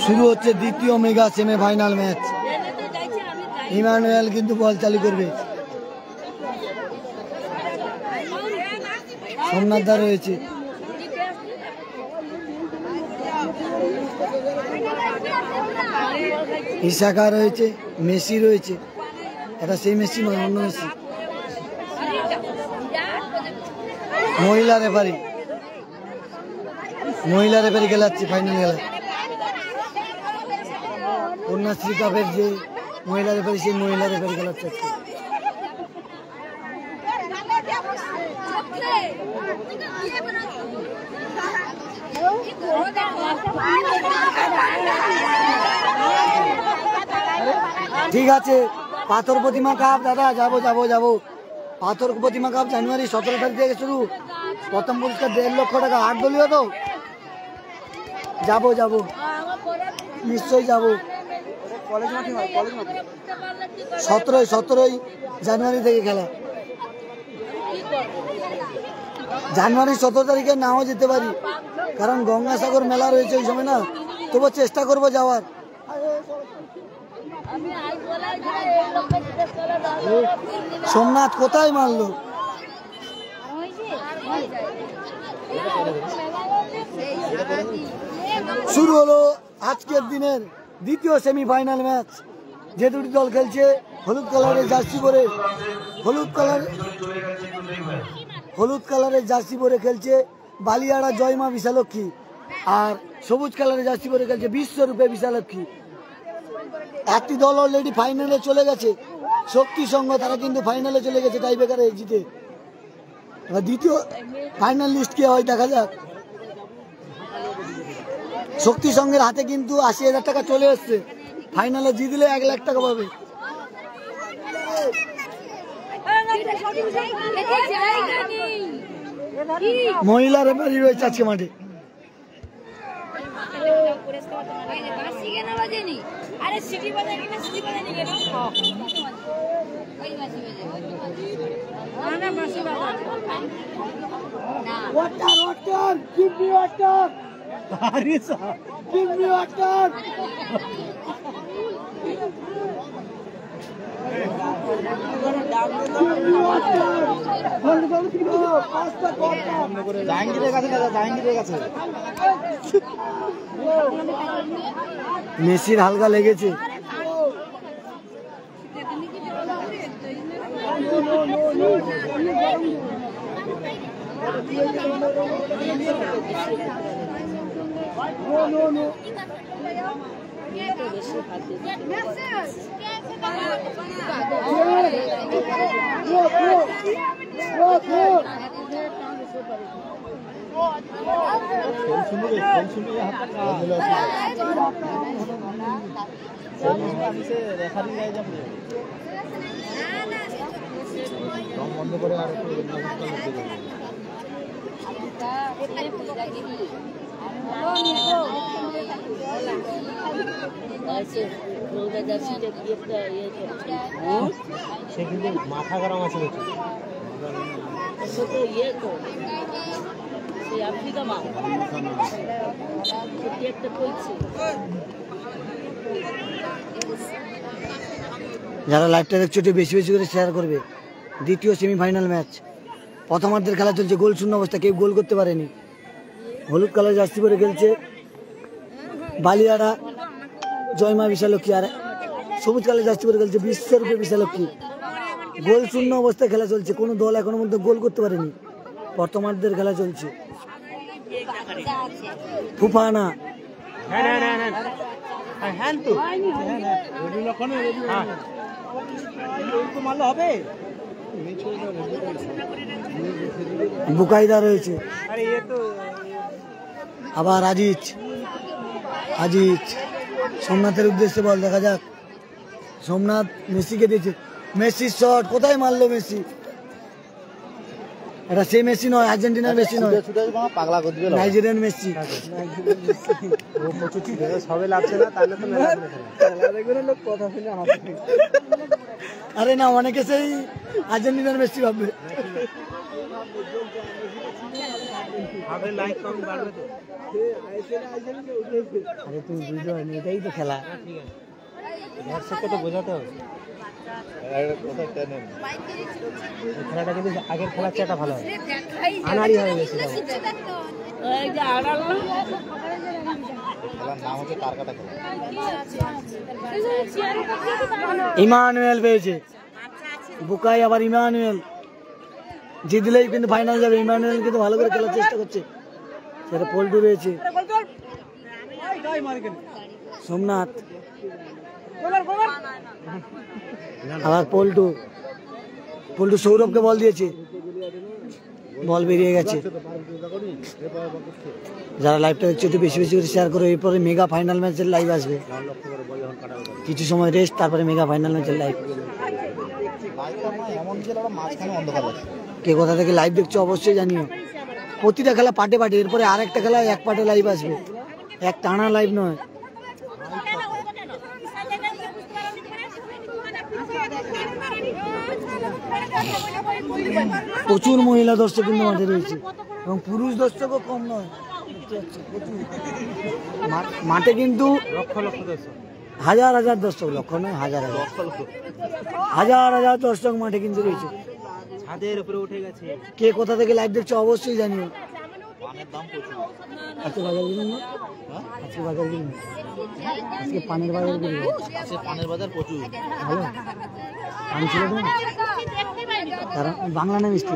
শুরু হচ্ছে দ্বিতীয় মেগা সেমিফাইনাল ম্যাচ। ইমানুয়েল কিন্তু বল চালু করবে। সোমনাথ রয়েছে, ইশাকা রয়েছে, মেসি রয়েছে। এটা সেই মেসি নয়, অন্য মেসি। মহিলা রেফারি খেলাচ্ছে ফাইনাল খেলা। কন্যাশ্রী কাপের যে মহিলা রেফারি, সেই মহিলা রেফারি খেলাচ্ছে। ঠিক আছে, পাথর প্রতিমা কাপ দাদা, যাবো। পাথর প্রতিমা কাপ জানুয়ারি 17 তারিখ থেকে শুরু। প্রথম পুরস্কার 1.5 লক্ষ টাকা। 8 দলীয় তো, যাবো নিশ্চয়ই যাবো। 17ই জানুয়ারি থেকে খেলা। জানুয়ারি 17 তারিখে নাও যেতে পারি, কারণ গঙ্গাসাগর মেলা রয়েছে ওই সময় না। তবু চেষ্টা করবো যাওয়ার। সোমনাথ কোথায় মারলো? শুরু হলো আজকের দিনের দ্বিতীয় সেমিফাইনাল ম্যাচ। যে দুটি দল খেলছে হলুদ কালারের জার্সি পরে, হলুদ কালারের জার্সি পরে খেলছে বালিয়াড়া জয়মা বিশালক্ষী, আর সবুজ কালারের জার্সি পরে খেলছে বিশ্বরূপে বিশালক্ষী। একটি দল অলরেডি ফাইনালে চলে গেছে, শক্তি সংঘ, তারা কিন্তু ফাইনালে চলে গেছে টাই ব্রেকারে জিতে। দ্বিতীয় ফাইনাল লিস্ট কে হয় দেখা যাক। শক্তি সংঘের হাতে কিন্তু 80,000 টাকা চলে এসছে। ফাইনালে জিতলে 1 লাখ টাকা পাবে। মহিলা রেফারি রয়েছে আজকে মাঠে। মেসির হালকা লেগেছে। বন্ধ করে আর সে কিন্তু মাথা গরম আছে। যারা লাইভটা দেখছো বেশি বেশি করে শেয়ার করবে। দ্বিতীয় সেমিফাইনাল ম্যাচ, প্রথমার্ধের খেলা চলছে, গোল শূন্য অবস্থা, কেউ গোল করতে পারেনি। হলুদ কালার জার্সি পরে খেলছে বালিয়াড়া জয়মা বিশালক্ষী, আর সবুজ কালার জার্সি পরে খেলছে বিশ্বরূপে বিশালক্ষী। গোল শূন্য অবস্থায় খেলা চলছে, কোনো দল এখনো মধ্যে গোল করতে পারেনি। প্রথমার্ধের খেলা চলছে। ফুফানা বুকাইদা রয়েছে, আবার আজিজ সোমনাথের উদ্দেশ্যে বল, দেখা যাক। সোমনাথ মেসিকে দিয়েছে, মেসির শট কোথায় মারলো মেসি? এটা সেই মেসি নয়, আর্জেন্টিনার মেসি নয়, নাইজেরিয়ান মেসি। আরে না, অনেকে সেই আর্জেন্টিনার মেসি ভাববে। আরে তুমি বুঝতে পারনি, এটাই তো খেলা। দর্শককে তো বোঝাতে হবে খেলাটা, কিন্তু আগের খেলার চেয়ে ভালো হয়, আনাড়ি হবে বেশি। ইমানুয়েল পেয়েছে, বুকাই আবার ইমানুয়েল জিতলেই কিন্তু ফাইনাল যাবে। ইমানুয়েল কিন্তু ভালো করে খেলার চেষ্টা করছে, সেটা পল্টু রয়েছে, সোমনাথ আবার পল্টু সৌরভকে বল দিয়েছে, বল বেরিয়ে গেছে। যারা লাইভটা দেখছে একটু বেশি বেশি করে শেয়ার করো। এরপরে মেগা ফাইনাল ম্যাচের লাইভ আসবে, কিছু সময় রেস্ট, তারপরে মেগা ফাইনাল ম্যাচের লাইভ। কে কোথা থেকে লাইভ দেখছো অবশ্যই জানিও। প্রতিটা খেলা পাটে পাটে, এরপরে আরেকটা খেলা এক পাটে লাইভ আসবে, এক টানা লাইভ নয়। প্রচুর মহিলা দর্শক কিন্তু মাঠে রয়েছে এবং পুরুষ দর্শকও কম নয়। মাঠে কিন্তু লক্ষ লক্ষ দর্শক, হাজার হাজার দর্শক, লক্ষ নয় হাজার হাজার দর্শক মাঠে কিন্তু রয়েছে। ছাদের উপরে উঠে গেছে। কে কোথা থেকে লাইভ দেখছো অবশ্যই জানিও। আজকে বাজার কিনুন না, আজকে বাজার কিনুন, আজকে পানের বাজার কিনুন। পানের বাজার প্রচুর ভালো পান ছিল তো, কারণ বাংলা না মিষ্টি,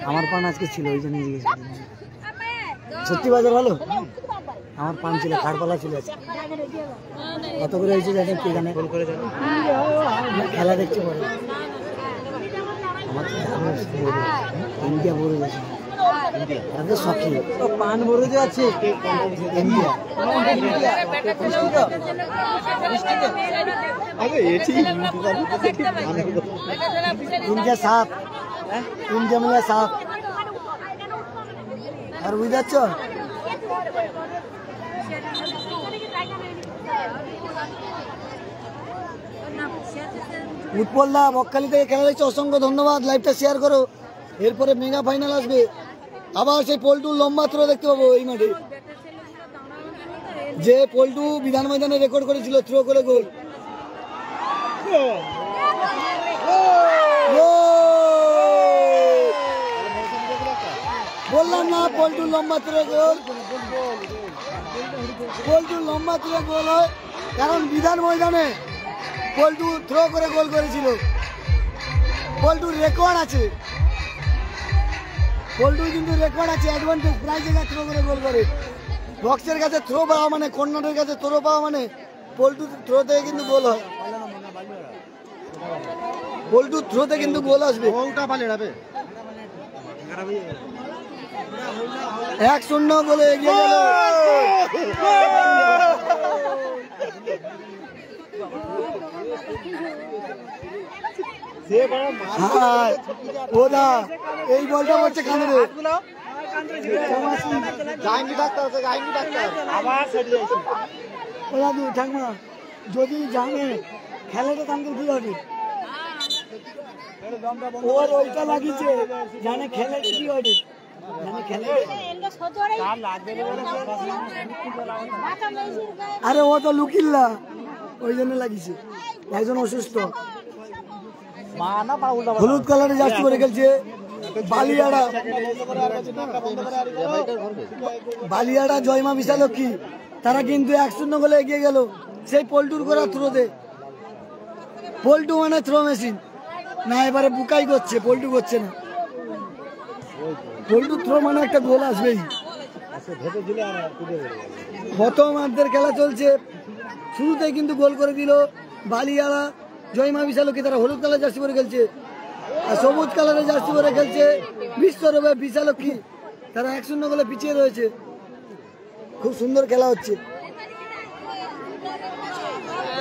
আমার পান আজকে ছিল, ওই জন্য জিজ্ঞেস করি। সত্যি বাজার ভালো, আমার পান ছিল, খাড়পালা ছিল আজকে। কত করে হয়েছে জানেন কি জানে, খেলা দেখতে পারে। আমার ইন্ডিয়া বড় গেছে, শখি পান বড় যে আছে ইন্ডিয়া। 3-7 3 মিলে 7 আর বুঝতে পারছ। উৎপলদা বকখালি থেকে খেলা দেখছে, অসংখ্য ধন্যবাদ। লাইভটা শেয়ার করো, এরপরে মেগা ফাইনাল আসবে। আবার সেই পল্টুর লম্বা থ্রো দেখতে পাবো এই মাঠে, যে পল্টু বিধান ময়দানে রেকর্ড করেছিল থ্রো করে গোল। বললাম না পল্টুর লম্বা থ্রো গোল, পল্টুর লম্বা থ্রো গোল হয় কারণ বিধান ময়দানে পল্টু থ্রো করে গোল করেছিল। পল্টুর রেকর্ড আছে, পল্টুর কিন্তু রেকর্ড আছে, অ্যাডভান্টেজ, প্রায় জায়গায় থ্রো করে গোল করে। বক্সের কাছে থ্রো পাওয়া মানে, কর্নারের কাছে থ্রো পাওয়া মানে পল্টু থ্রো থেকে কিন্তু গোল হয়, পল্টু থ্রোতে কিন্তু গোল আসবে। 1-0 গোলে এগিয়ে গেল। ওদা এই বলটা হচ্ছে কান্দে, ঠাকমা যদি জানে খেলাটা কান্দে কি হবে, ওর ওইটা লাগিয়েছে, জানে খেলে কি হবে, আরে ও তো লুকিল্লা, ওই জন্য লাগিয়েছে। একজন অসুস্থ, হলুদ কালারে জার্সি পরে খেলছে বালিয়াড়া জয়মা বিশালক্ষী, তারা কিন্তু 1-0 গোলে এগিয়ে গেল সেই পল্টুর করা থ্রোতে। পল্টু মানে থ্রো মেশিন না, এবারে বুকাই করছে, পল্টু করছে না। পল্টু থ্রো মানে একটা গোল আসবেই। প্রথমার্ধের খেলা চলছে, শুরুতে কিন্তু গোল করে দিল বালিয়াড়া জয়মা বিশালক্ষী, তারা হলুদ কালার জার্সি পরে খেলছে, আর সবুজ কালারের জার্সি পরে খেলছে বিশ্বরূপে বিশালক্ষী, তারা 1-0 গোলে পিছিয়ে রয়েছে। খুব সুন্দর খেলা হচ্ছে,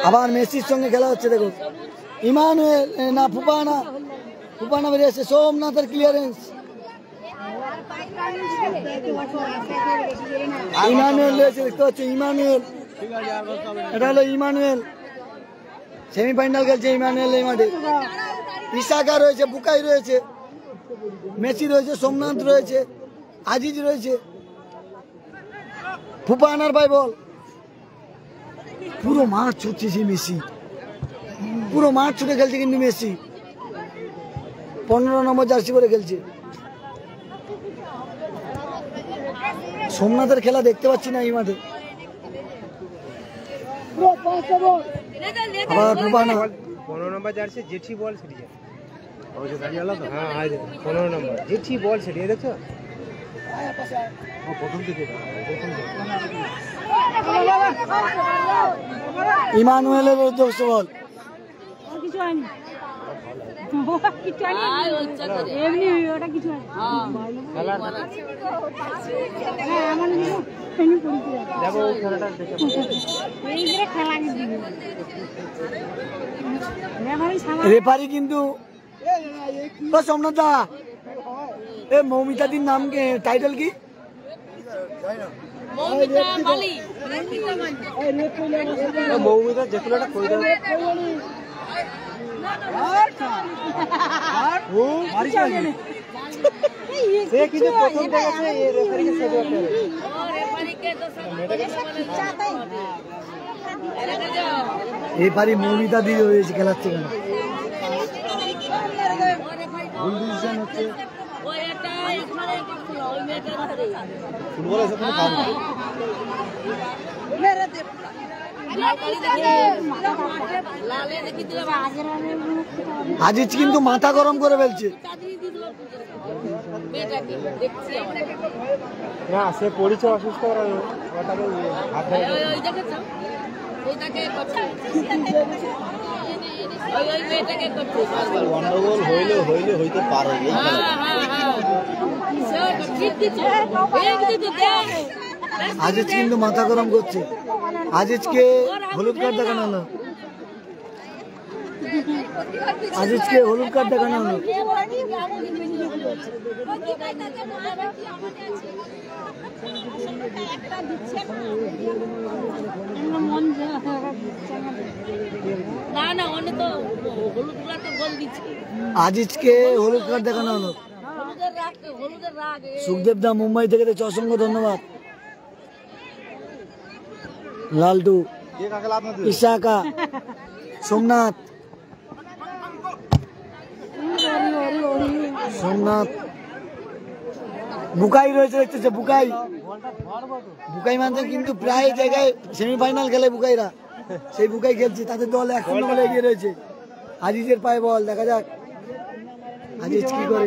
আবার মেসির সঙ্গে খেলা হচ্ছে। দেখো ইমানুয়েল না ফুপানা বেরিয়েছে, সোমনাথের ক্লিয়ারেন্স, ইমানুয়েল রয়েছে, দেখতে পাচ্ছ ইমানুয়েল, এটা হলো ইমানুয়েল, সেমিফাইনাল খেলছে ইমানুয়েল এই মাঠে। ইসাকা রয়েছে, বুকাই রয়েছে, মেসি রয়েছে, সোমনাথ রয়েছে, আজিজ রয়েছে, ফুপা আনার ভাই বল, পুরো মাঠ ছুটছে সেই মেসি, পুরো মাঠ ছুটে খেলছে কিন্তু মেসি 15 নম্বর জার্সি পরে খেলছে। সোমনাথের খেলা দেখতে পাচ্ছি না এই মাঠে। আবার ফুপা আনা 15 নম্বর জার্সি জেঠি বল সেটিয়ে। হ্যাঁ 15 নম্বর জেঠি বল সেটিয়ে দেখছো প্রথম থেকে ইমানুয়েলের দোষ বল। কিছু হয়নি, এমনি ওটা কিছু হয়নি। দেখো খেলাটা দেখে রেফারি কিন্তু সোমনাথ দা, এ মৌমিতাদির নাম কে, টাইটেল কি? মৌমিতা যে খেলাটা কই দাও সে কিন্তু প্রথম দেখেছে এই রেফারিকে সেভ করতে হবে। রেফারি মৌমিতা দিয়ে হয়েছে, খেলাচ্ছে কেন? ভুল ডিসিশন হচ্ছে। ফুটবল এসে কোনো কাজ নেই। আজিজ কিন্তু মাথা গরম করে ফেলছে। না সে পড়েছে অসুস্থ, গন্ডগোল হইলে হইতে পারে। আজিজ কিন্তু মাথা গরম করছে। আজিজকে হলুদ কার্ড দেখানো হলো, আজিজকে হলুদ কার্ড দেখানো হলো। আজিজকে হলুদ কার্ড দেখানো হলো। সুখদেব দা মুম্বাই থেকে দেখছে, অসংখ্য ধন্যবাদ। লালটু, ইশাকা, সোমনাথ, বুকাই রয়েছে দেখতেছে, বুকাই মানছে কিন্তু প্রায় জায়গায় সেমিফাইনাল খেলে বুকাইরা, সেই বুকাই খেলছে, তাদের দল 1-0 বলে এগিয়ে রয়েছে। আজিজের পায়ে বল, দেখা যাক আজিজ কি করে।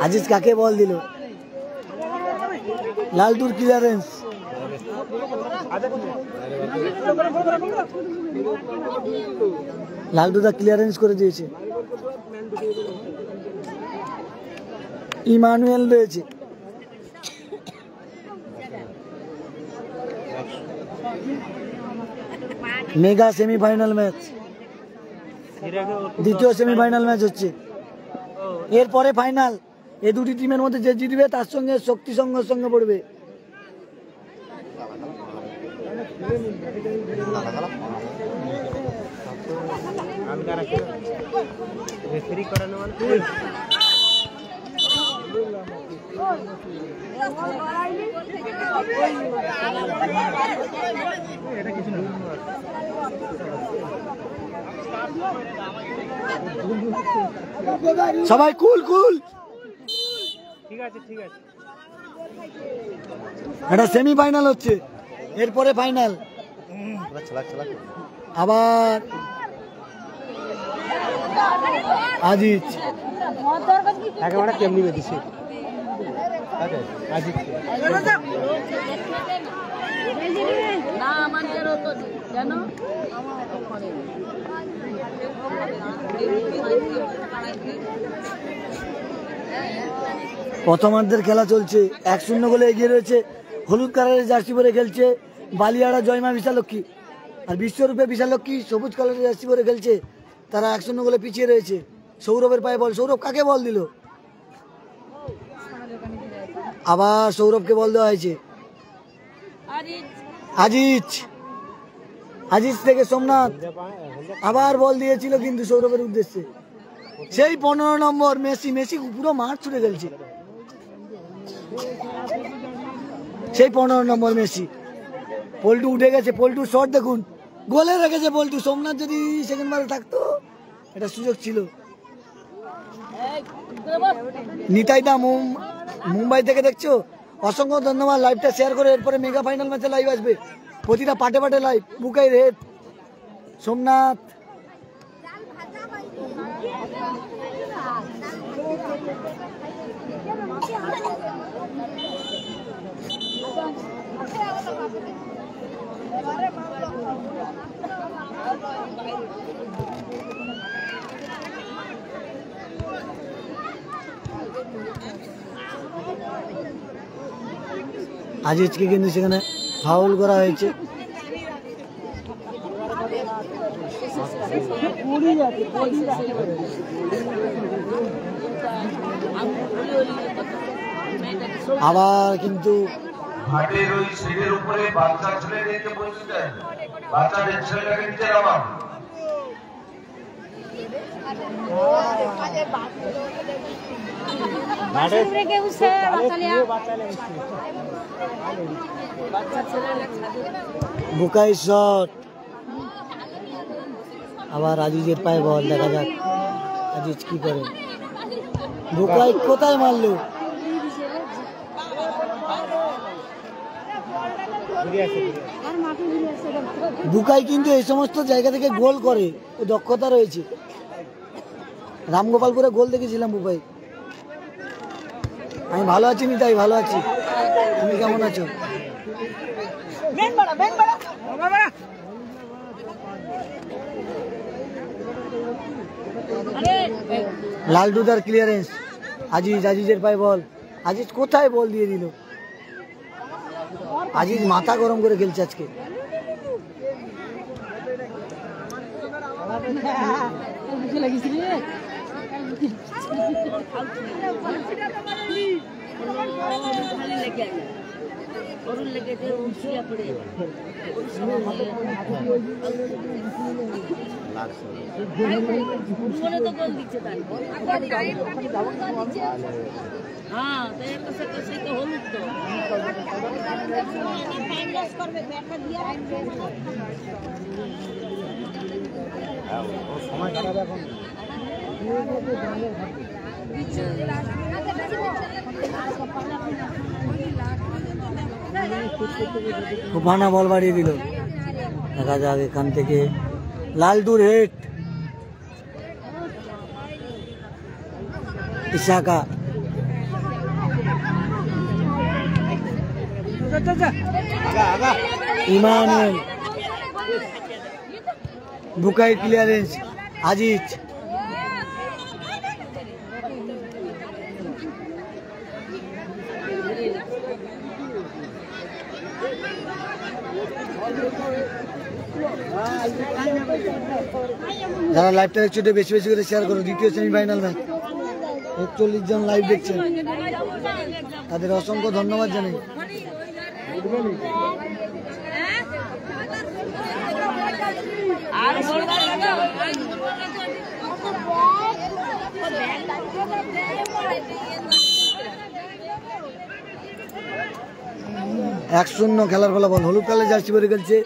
আজিজ কাকে বল দিল? লালটুর ক্লিয়ারেন্স, লালটু দা ক্লিয়ারেন্স করে দিয়েছে। ইমানুয়েল রয়েছে, মেগা সেমিফাইনাল ম্যাচ, দ্বিতীয় সেমিফাইনাল ম্যাচ হচ্ছে। এরপরে ফাইনাল, এই দুটি টিমের মধ্যে যে জিতবে তার সঙ্গে শক্তি সঙ্গে পড়বে। সবাই কুল কুল, ঠিক আছে ঠিক আছে। এটা সেমিফাইনাল হচ্ছে, এরপরে ফাইনাল। আবার আজিজ একেবারে কেমনি বেঁধেছে আজিজ না আমাদের তো জানো প্রথমার্ধের খেলা চলছে, 1-0 গোলে এগিয়ে রয়েছে। হলুদ কালারের জার্সি পরে খেলছে বালিয়াড়া জয়মা বিশালক্ষী, আর বিশ্বরূপে বিশালক্ষী সবুজ কালারের জার্সি পরে খেলছে, তারা 1-0 গোলে পিছিয়ে রয়েছে। সৌরভের পায়ে বল, সৌরভ কাকে বল দিল? আবার সৌরভকে বল দেওয়া হয়েছে। আজিজ থেকে সোমনাথ আবার বল দিয়েছিল কিন্তু সৌরভের উদ্দেশ্যে। সেই 15 নম্বর মেসি পুরো মাঠ ছুটে খেলছে। সেই 15 নম্বর মেসি। পল্টু উঠে গেছে, পল্টুর শট দেখুন, গোলে রেখেছে পল্টু। সোমনাথ যদি সেকেন্ড বারে থাকতো এটা সুযোগ ছিল। নিতাই দা মুম্বাই থেকে দেখছো, অসংখ্য ধন্যবাদ। লাইভটা শেয়ার করে এরপরে মেগা ফাইনাল ম্যাচে লাইভ আসবে, প্রতিটা পাটে পাটে লাইভ। বুকাই রেড, সোমনাথ, আজিজকে কিন্তু সেখানে ফাউল করা হয়েছে। আবার কিন্তু ঘাটের ওই সিঁড়ির উপরে বাচ্চা ছেলেদেরকে বসেছেন, বাচ্চাদের ছেলেটাকে নিচে নামান। বুকাই শট, আবার আজিজের পায়ে বল। দেখা যাক আজিজ কি করে। বুকাই কোথায় মারলো? বুকাই কিন্তু এই সমস্ত জায়গা থেকে গোল করে, ও দক্ষতা রয়েছে। রামগোপালপুরে গোল দেখেছিলাম বুকাই। আমি ভালো আছি নিতাই, ভালো আছি। তুমি কেমন আছো? লালটুদার ক্লিয়ারেন্স, আজিজের পায়ে বল। আজিজ কোথায় বল দিয়ে দিল? আজিজ মাথা গরম করে খেলছে আজকে। ফুফানা বল বাড়িয়ে দিল। দেখা যাক এখান থেকে লালটুর হেড, ইসাকা, ইমানুয়েল, বুকাই ক্লিয়ারেন্স, আজিজ, যারা লাইভটা দেখছো বেশি বেশি করে শেয়ার করো। দ্বিতীয় সেমিফাইনাল ম্যাচ, 41 জন লাইভ দেখছেন, তাদের অসংখ্য ধন্যবাদ জানাই। এক শূন্য খেলার ফলাফল। হলুদ কালার জার্সি পরে খেলছে,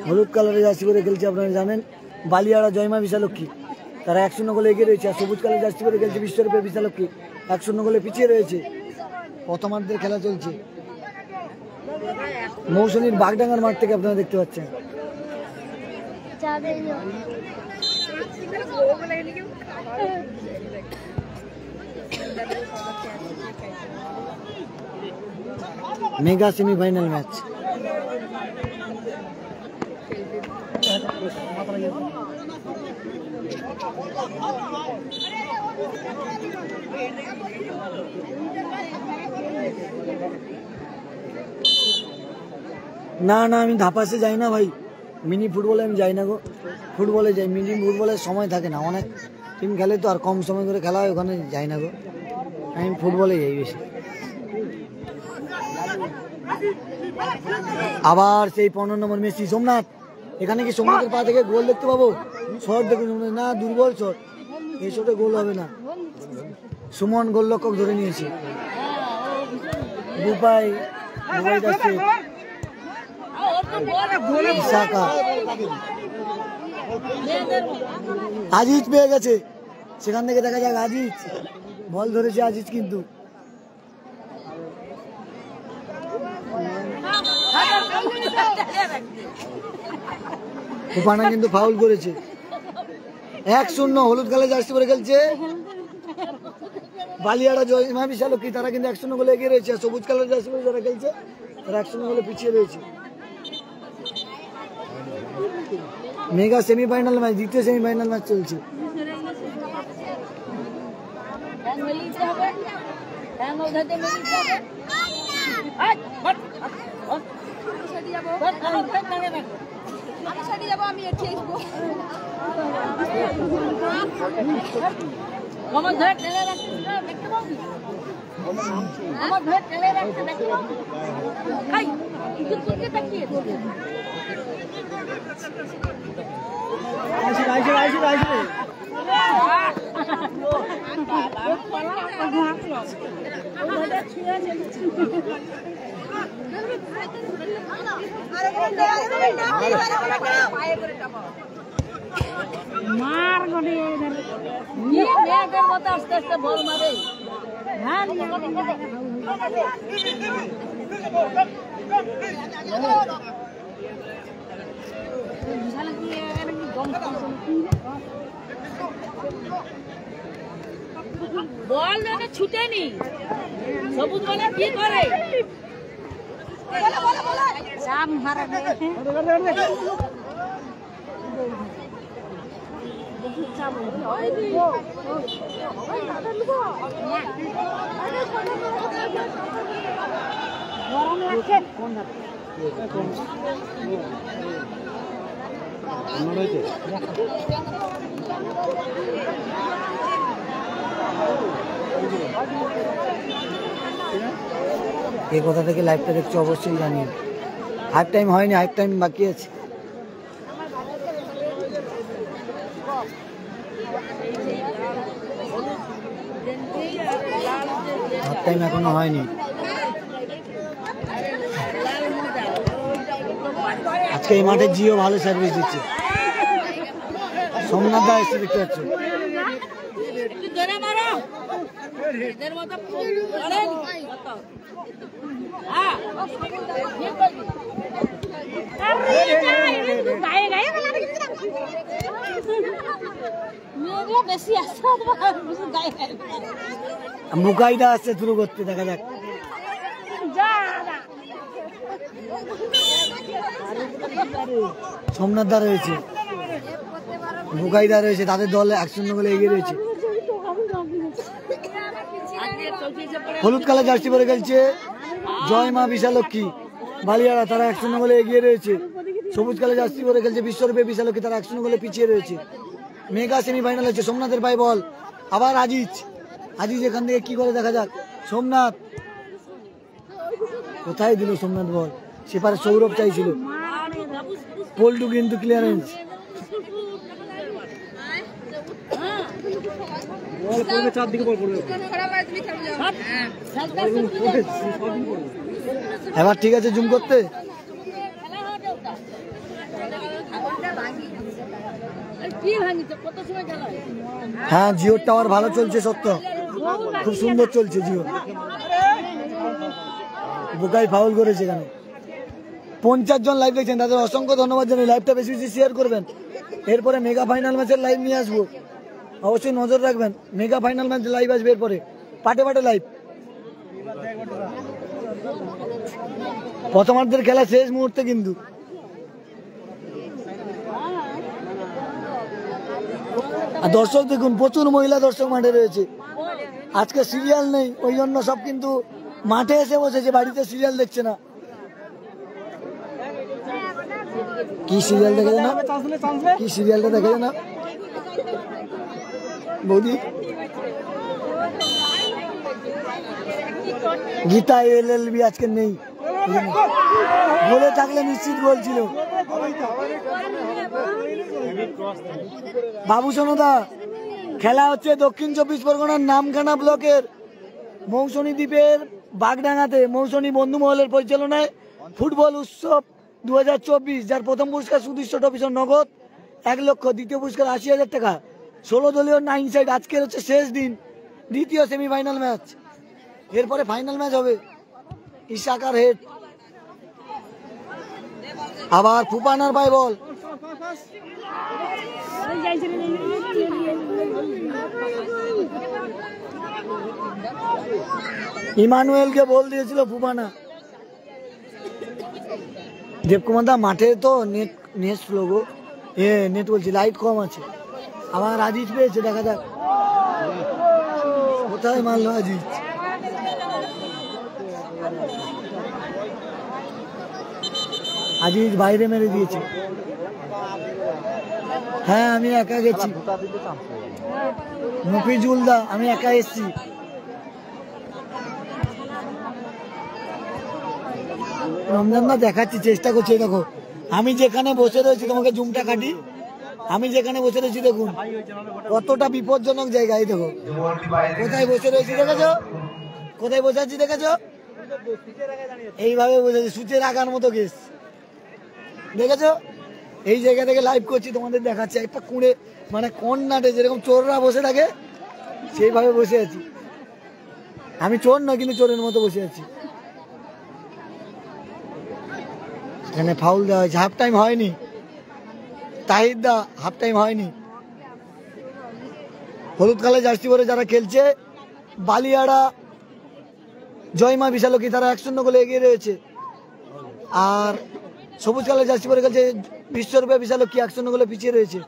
হলুদ কালারের জার্সি পরে খেলছে আপনারা জানেন বালিয়াড়া জয়মা বিশালক্ষী, তারা 1-0 গোলে এগিয়ে রয়েছে। আর সবুজ কালার জার্সি পরে খেলছে বিশ্বরূপের বিশালক্ষী, 1-0 গোলে পিছিয়ে রয়েছে। প্রথমার্ধের খেলা চলছে মৌসুমীর বাগডাঙ্গার মাঠ থেকে, আপনারা দেখতে পাচ্ছেন। Mega semifinal match. না না, আমি ধাপাসে যাই না ভাই, মিনি ফুটবলে আমি যাই না গো। ফুটবলে যাই, মিনি ফুটবলের সময় থাকে না, অনেক টিম খেলে তো, আর কম সময় করে খেলা হয়, ওখানে যাই না গো। আমি ফুটবলে যাই বেশি। আবার সেই 15 নম্বর মেসি, সোমনাথ। এখানে কি সোমনাথের পা থেকে গোল দেখতে পাবো? শট দেখুন না, দুর্বল শট, এই শটে গোল হবে না। সুমন গোলরক্ষক ধরে নিয়েছে। বুপাই যাচ্ছে, ইসাকা, আজিজ পেয়ে গেছে, সেখান থেকে দেখা যাক আজিজ বল ধরেছে আজিজ, কিন্তু ফুফানা কিন্তু ফাউল করেছে। 1-0 হলুদ কালার জার্সি পরে খেলছে বালিয়াড়া জয়মা বিশালক্ষী, তারা কিন্তু 1-0 গোলে এগিয়ে রয়েছে। সবুজ কালার জার্সি পরে যারা খেলছে তারা 1-0 গোলে পিছিয়ে রয়েছে। মেগা সেমিফাইনাল ম্যাচ, দ্বিতীয় সেমিফাইনাল ম্যাচ চলছে। মার গনে আস্তে আস্তে বল মারে। বল না ছুটেনি, সবুজ মানে কি করে চাপ মারা গরম লাগছে। এই কথা থেকে লাইভটা দেখছো অবশ্যই জানিয়ে। হাফ টাইম হয়নি, হাফ টাইম বাকি আছে। হাফ টাইম এখনো হয়নি। আজকে এই মাঠে জিও ভালো সার্ভিস দিচ্ছে। সোমনাথ দা এসে দেখতে পাচ্ছ। মুকাইদা আসছে শুরু করতে, দেখা যাক। সোমনাথ দা রয়েছে, মুকাইদা রয়েছে, তাদের দল 1-0 গোলে এগিয়ে রয়েছে। হলুদ কালার জার্সি পরে খেলছে জয়মা বিশালক্ষী বালিয়াড়া, তারা 1-0 গোলে এগিয়ে রয়েছে। সবুজ কালার জার্সি পরে খেলছে বিশ্বরূপে বিশালক্ষী, তারা 1-0 গোলে পিছিয়ে রয়েছে। মেগা সেমিফাইনাল হচ্ছে, সোমনাথের পায়ে বল, আবার আজিজ এখান থেকে কি করে দেখা যাক। সোমনাথ কোথায় দিল সোমনাথ বল, সেপারে সৌরভ চাইছিল, পল্টু কিন্তু ক্লিয়ারেন্স। এবার ঠিক আছে জুম করতে। হ্যাঁ জিওর টাওয়ার ভালো চলছে, সত্য খুব সুন্দর চলছে জিও। বুকাই ফাউল করেছে এখানে। 50 জন লাইভ দেখছেন, তাদের অসংখ্য ধন্যবাদ জানাই। লাইভটা বেশি বেশি শেয়ার করবেন। এরপরে মেগা ফাইনাল ম্যাচের লাইভ নিয়ে আসবো, অবশ্যই নজর রাখবেন। মেগা ফাইনাল ম্যাচ লাইভ আসবে এরপরে, পাটে পাটে লাইভ। প্রথমার্ধের খেলা শেষ মুহূর্তে কিন্তু। আর দর্শক দেখুন, প্রচুর মহিলা দর্শক মাঠে রয়েছে। আজকে সিরিয়াল নেই, ওই জন্য সব কিন্তু মাঠে এসে বসেছে, বাড়িতে সিরিয়াল দেখছে না। কি সিরিয়াল দেখে না, কি সিরিয়ালটা দেখে না বৌদি? গীতা LLB আজকে নেই, বলে থাকলে নিশ্চিত গোল ছিল। বাবু সোনদা খেলা হচ্ছে দক্ষিণ 24 পরগনার নামখানা ব্লকের মৌসুমী দ্বীপের বাগডাঙ্গাতে মৌসুমী বন্ধু মহলের পরিচালনায় ফুটবল উৎসব 2024, যার প্রথম পুরস্কার সুদৃশ্য ট্রফি নগদ 1 লক্ষ, দ্বিতীয় পুরস্কার 80,000 টাকা। 16 দলীয় 9 সাইড। আজকের হচ্ছে শেষ দিন, দ্বিতীয় সেমিফাইনাল ম্যাচ। এরপরে ফাইনাল ম্যাচ হবে। ইশাকার হেড, আবার ফুপানার পায় বল। ইমানুয়েলকে বল দিয়েছিল ফুপানা। দেবকুমার দা মাঠে তো নেট স্লো গো, নেট বলছি লাইট কম আছে। আবার আজিজ পেয়েছে, দেখা যাক কোথায় মারলো আজিজ। আজিজ বাইরে মেরে দিয়েছে। হ্যাঁ আমি একা গেছি, মফিজুল দা আমি একা এসছি। রমজান দা দেখাচ্ছি, চেষ্টা করছি। দেখো আমি যেখানে বসে রয়েছি, তোমাকে জুমটা কাটি, আমি যেখানে বসে রয়েছি দেখুন কতটা বিপজ্জনক জায়গা। এই দেখো কোথায় বসে রয়েছি, দেখেছো কোথায় বসে আছি, দেখেছো এইভাবে বসে আছি, সুচের আগার মতো কেস, দেখেছো। এই জায়গা থেকে লাইভ করছি, তোমাদের দেখাচ্ছি। একটা কুঁড়ে মানে কর্নারে যেরকম চোররা বসে থাকে সেইভাবে বসে আছি। আমি চোর নয়, কিন্তু চোরের মতো বসে আছি। এখানে ফাউল দেওয়া হয়েছে, হাফ টাইম হয়নি। তাহিদ দা হাফ টাইম হয়নি। হলুদ কালার জার্সি পরে যারা খেলছে বালিয়াড়া জয়মা বিশালকি, তারা 1-0 গোলে এগিয়ে রয়েছে। আর সবুজ কালার জার্সি পরে খেলছে বিশ্বরূপে বিশালকি, 1-0 গোলে পিছিয়ে রয়েছে।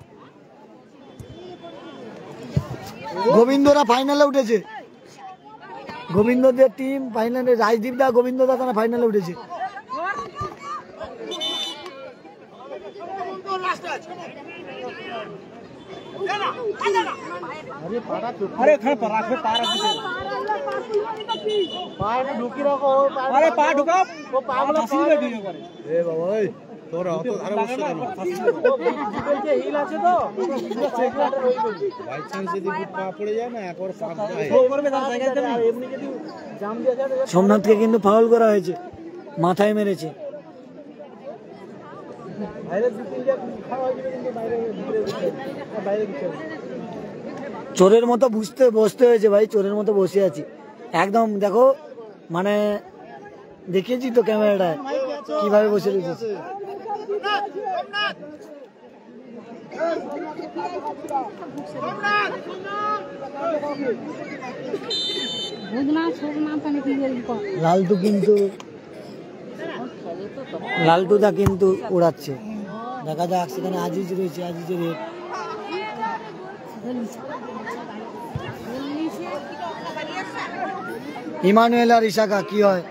গোবিন্দরা ফাইনালে উঠেছে, গোবিন্দদের টিম ফাইনালে। রাজদীপ দা গোবিন্দ দা তারা ফাইনালে উঠেছে। अरे राखो पार ढुकी रखो, अरे पा ढुका वो पागल फांसी में ढुके करे। ए बाबा ए তোরা অত ধারে বসে কেন? বলছে হিল আছে তো সেকেন্ডার হই বলি বাই চান্স যদি বুট পা পড়ে যায় না একবার পাক যায় ও করবে তার জায়গায় দেবে। আর এমনি যদি জাম দিয়ে যায় সোমনাথকে কিন্তু ফাউল করা হয়েছে, মাথায় মেরেছে। বাইরে দুই যা খাওয়া হয়েছে কিন্তু বাইরে বাইরে কিছু চোরের মতো বসতে হয়েছে ভাই, চোরের মতো বসে আছি একদম। দেখো মানে দেখিয়েছি তো ক্যামেরাটায় কিভাবে বসে রয়েছে। লালটুদা কিন্তু উড়াচ্ছে, দেখা যাক। সেখানে আজিজ রয়েছে, আজিজের হেড। ইমানুয়েল আর ইশাকা কি হয়,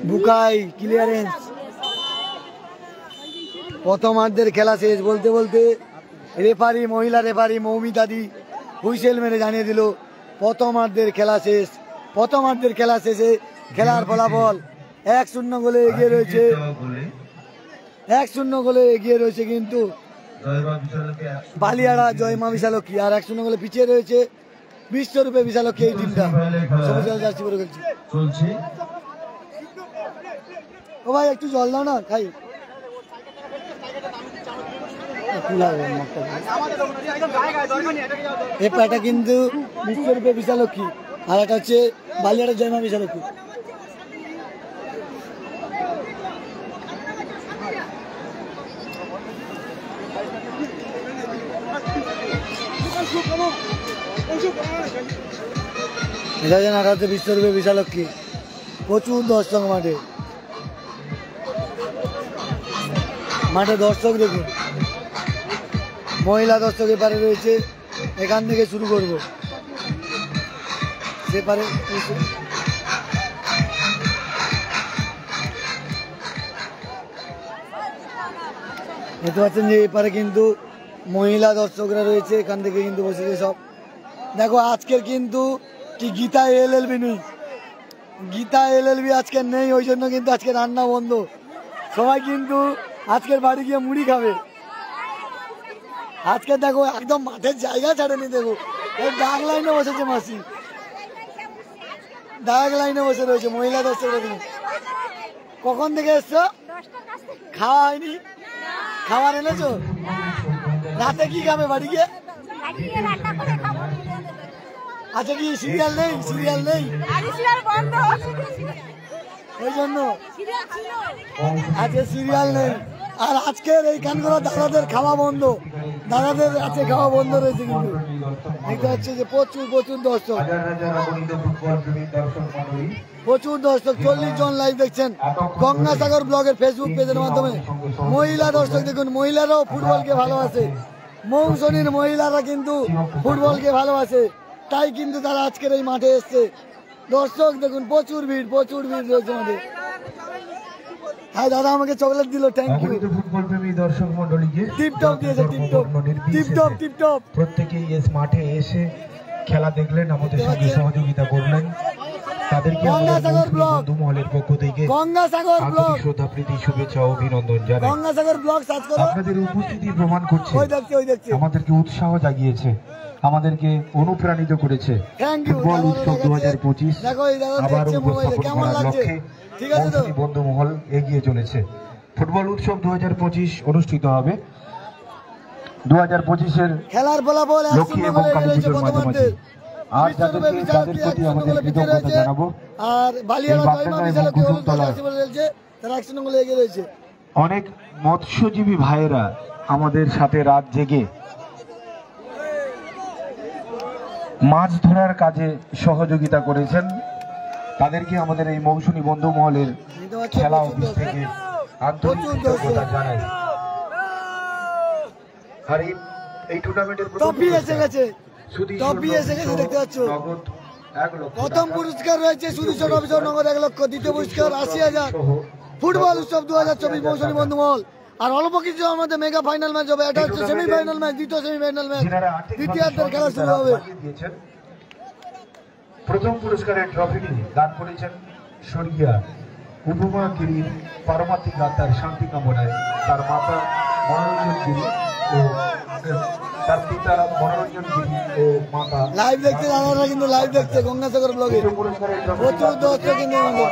বুকাই ক্লিয়ারেন্স। প্রথমার্ধের খেলা শেষ। বলতে বলতে রেফারি, মহিলা রেফারি মৌমিতাদি হুইসেল মেরে জানিয়ে দিল প্রথমার্ধের খেলা শেষ। প্রথমার্ধের খেলা শেষে খেলার ফলাফল 1-0 গোলে এগিয়ে রয়েছে, 1-0 গোলে এগিয়ে রয়েছে কিন্তু বালিয়াড়া জয়মা বিশালকি। আর 1-0 গোলে পিছিয়ে রয়েছে বিশ্বরূপে বিশালকি। এই টিমটা সবুজ জার্সি পরে খেলছে। ও ভাই একটু জল দাও না, খাই। এই পাটা কিন্তু বিশ্বরূপে বিশালকি, আর একটা হচ্ছে বালিয়াড়া জয়মা বিশালকি। বিশ্বরূপে বিশালক্ষী, প্রচুর দর্শক মাঠে। মাঠে দর্শক দেখুন, মহিলা দর্শক এপারে রয়েছে। এখান থেকে শুরু করবো, সেপারে দেখতে পাচ্ছেন যে এপারে কিন্তু মহিলা দর্শকরা রয়েছে। এখান থেকে কিন্তু বসেছে সব। দেখো আজকের কিন্তু কি গীতা এলএলবি নেই, গীতা এলএলবি আজকে নেই, ওই জন্য কিন্তু আজকে রান্না বন্ধ। সবাই কিন্তু আজকের বাড়ি গিয়ে মুড়ি খাবে। আজকে দেখো একদম মাঠের জায়গা ছাড়েনি, দেখো ডাক লাইনে বসেছে মাসি, ডাক লাইনে বসে রয়েছে মহিলা দর্শক। কখন থেকে এসছো? খাওয়া হয়নি? খাবার এনেছো? রাতে কি খাবে বাড়ি গিয়ে? আচ্ছা কি সিরিয়াল নেই? সিরিয়াল নেই ওই জন্য আজকে সিরিয়াল নেই। আর আজকের এই কানগড়া দাদাদের খাওয়া বন্ধ, দাদাদের আছে খাওয়া বন্ধ রয়েছে, কিন্তু দেখতে পাচ্ছি যে প্রচুর প্রচুর দর্শক, প্রচুর দর্শক, 40 জন লাইভ দেখছেন গঙ্গাসাগর ব্লগের ফেসবুক পেজের মাধ্যমে। মহিলা দর্শক দেখুন, মহিলারাও ফুটবলকে ভালোবাসে, মৌসুমীর মহিলারা কিন্তু ফুটবলকে ভালোবাসে, তাই কিন্তু তারা আজকের এই মাঠে এসছে। দর্শক দেখুন প্রচুর ভিড়, প্রচুর ভিড় রয়েছে মাঠে। হ্যাঁ দাদা আমাকে চকলেট দিল, থ্যাংক ইউ। ফুটবল প্রেমী দর্শক মন্ডলীকে টিপটপ দিয়েছে, টিপটপ টিপটপ টিপটপ। প্রত্যেকেই এস মাঠে এসে খেলা দেখলেন, আমাদের সঙ্গে সহযোগিতা করলেন, তাদেরকে গঙ্গাসাগর ব্লগ, বন্ধু মহলের পক্ষ থেকে গঙ্গাসাগর ব্লগ, শ্রদ্ধা প্রীতি শুভেচ্ছা ও অভিনন্দন জানাই। গঙ্গাসাগর ব্লগ সার্চ করো। আপনাদের উপস্থিতি প্রমাণ করছে, ওই দেখছি আমাদেরকে উৎসাহ জাগিয়েছে, আমাদেরকে অনুপ্রাণিত করেছে। Thank you. ফুটবল উৎসব 2025 দেখো এই দাদা আবার দেখছে মোবাইলে, উপস্থাপন কেমন করার লাগছে? লক্ষ্যে ঠিক আছে তো? মৌসুমী বন্ধু মহল এগিয়ে চলেছে। ফুটবল উৎসব 2025 অনুষ্ঠিত হবে 2025-এর খেলার ফলাফল লক্ষ্মী এবং কালী পুজোর মাঝামাঝি। আর যাদের প্রতি আমাদের কৃতজ্ঞতা জানাবো, আর বালিয়াড়া এই জয়মা বাগডাঙ্গা বিশাল এবং কি হলুদ কুসুমতলা চলছে, তারা 100 নম্বরে এগিয়ে রয়েছে। অনেক মৎস্যজীবী ভাইয়েরা আমাদের সাথে রাত জেগে মাছ ধরার কাজে সহযোগিতা করেছেন, তাদেরকে আমাদের এই মৌসুমী বন্ধু মহলের খেলা অফিস থেকে আন্তরিক কৃতজ্ঞতা জানাই। আর এই টুর্নামেন্টের ট্রফি এসে গেছে, ট্রফি এসে গেছে দেখতে পাচ্ছ। প্রথম পুরস্কার রয়েছে সুদীশ্বর অফিসার নগদ 1 লক্ষ, দ্বিতীয় পুরস্কার 80,000। ফুটবল উৎসব 2024 মৌসুমী বন্ধু মহল। আর অল্প কিছু আমাদের মেগা ফাইনাল ম্যাচ হবে, এটা হচ্ছে সেমিফাইনাল ম্যাচ, দ্বিতীয় সেমিফাইনাল ম্যাচ, দ্বিতীয়ার্ধের খেলা শুরু হবে। প্রথম পুরস্কারের ট্রফিটি দান করেছেন স্বর্গীয়া উপমা গিরির পারমাত্মিক আত্মার শান্তি কামনায় তার মাতা মনোরঞ্জন গিরি ও তার পিতা মনোরঞ্জন গিরি ও মাতা। লাইভ দেখছে দাদারা, কিন্তু লাইভ দেখছে গঙ্গাসাগর ব্লগে, প্রচুর দর্শক কিন্তু আমাদের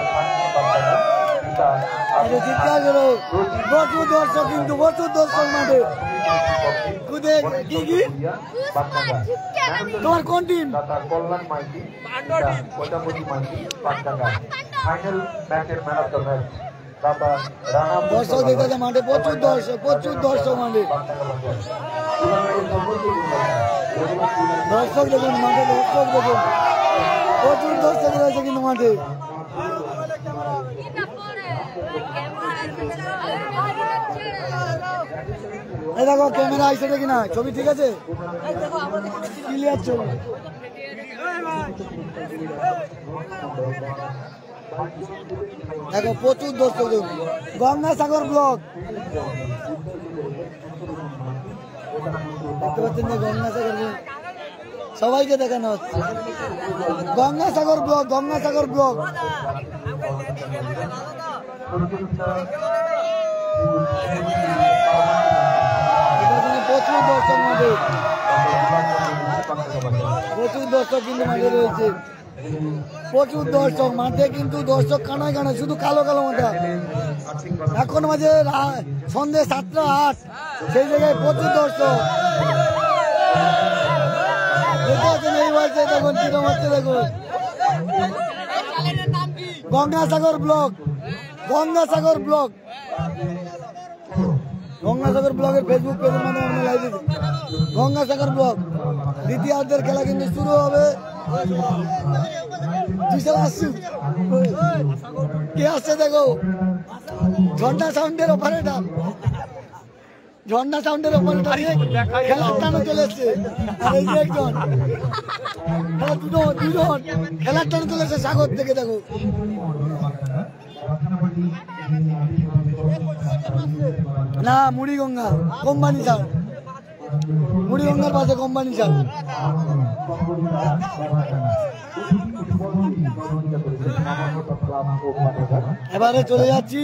চিৎকার করো, প্রচুর দর্শক কিন্তু, প্রচুর দর্শক মাঠে। কি কি তোমার কোন টিম? কল্যাণ মাইতি ওটামতি মাইতি পাটডাঙ্গা ফাইনাল ম্যাচের ম্যান অফ দ্য ম্যাচ দাদা রানা দর্শক দেখতে মাঠে, প্রচুর দর্শক, প্রচুর দর্শক মাঠে। দর্শক দেখুন মাঠে, দর্শক দেখুন, প্রচুর দর্শক রয়েছে কিন্তু মাঠে। এই দেখো ক্যামেরা আইসে দেখি না, ছবি ঠিক আছে, ক্লিয়ার ছবি। দেখো প্রচুর দর্শক, গঙ্গাসাগর ব্লগ দেখতে পাচ্ছেন যে গঙ্গাসাগর ব্লগ সবাইকে দেখানো হচ্ছে। Gangasagar blog, Gangasagar blog. প্রচুর দর্শক মাঠে, প্রচুর দর্শক কিন্তু মাঠে রয়েছে, প্রচুর দর্শক মাঠে কিন্তু, দর্শক কানায় কানায়, শুধু কালো কালো মাথা। এখন মাঝে সন্ধ্যে 7:08, সেই জায়গায় প্রচুর দর্শক দেখতে এই বলছে। দেখুন কিরম হচ্ছে, দেখুন গঙ্গাসাগর ব্লগ, গঙ্গাসাগর ব্লগ, গঙ্গাসাগর ব্লগের ফেসবুক পেজের মাধ্যমে আমরা লাইভ দিচ্ছি। গঙ্গাসাগর ব্লগ দ্বিতীয়ার্ধের খেলা কিন্তু শুরু হবে। কে আসছে দেখো, ঝর্ণা সাউন্ডের অপারেটর, ঝর্ণা সাউন্ডের অপারেটর খেলার টানো চলে এসছে। আর এই যে একজন দুজন খেলার টানো চলে এসছে সাগর থেকে, দেখো না মুড়িগঙ্গা কোম্পানি সাউন্ড। মুড়িগঙ্গার পাশে কোম্পানি চাল। এবারে চলে যাচ্ছি,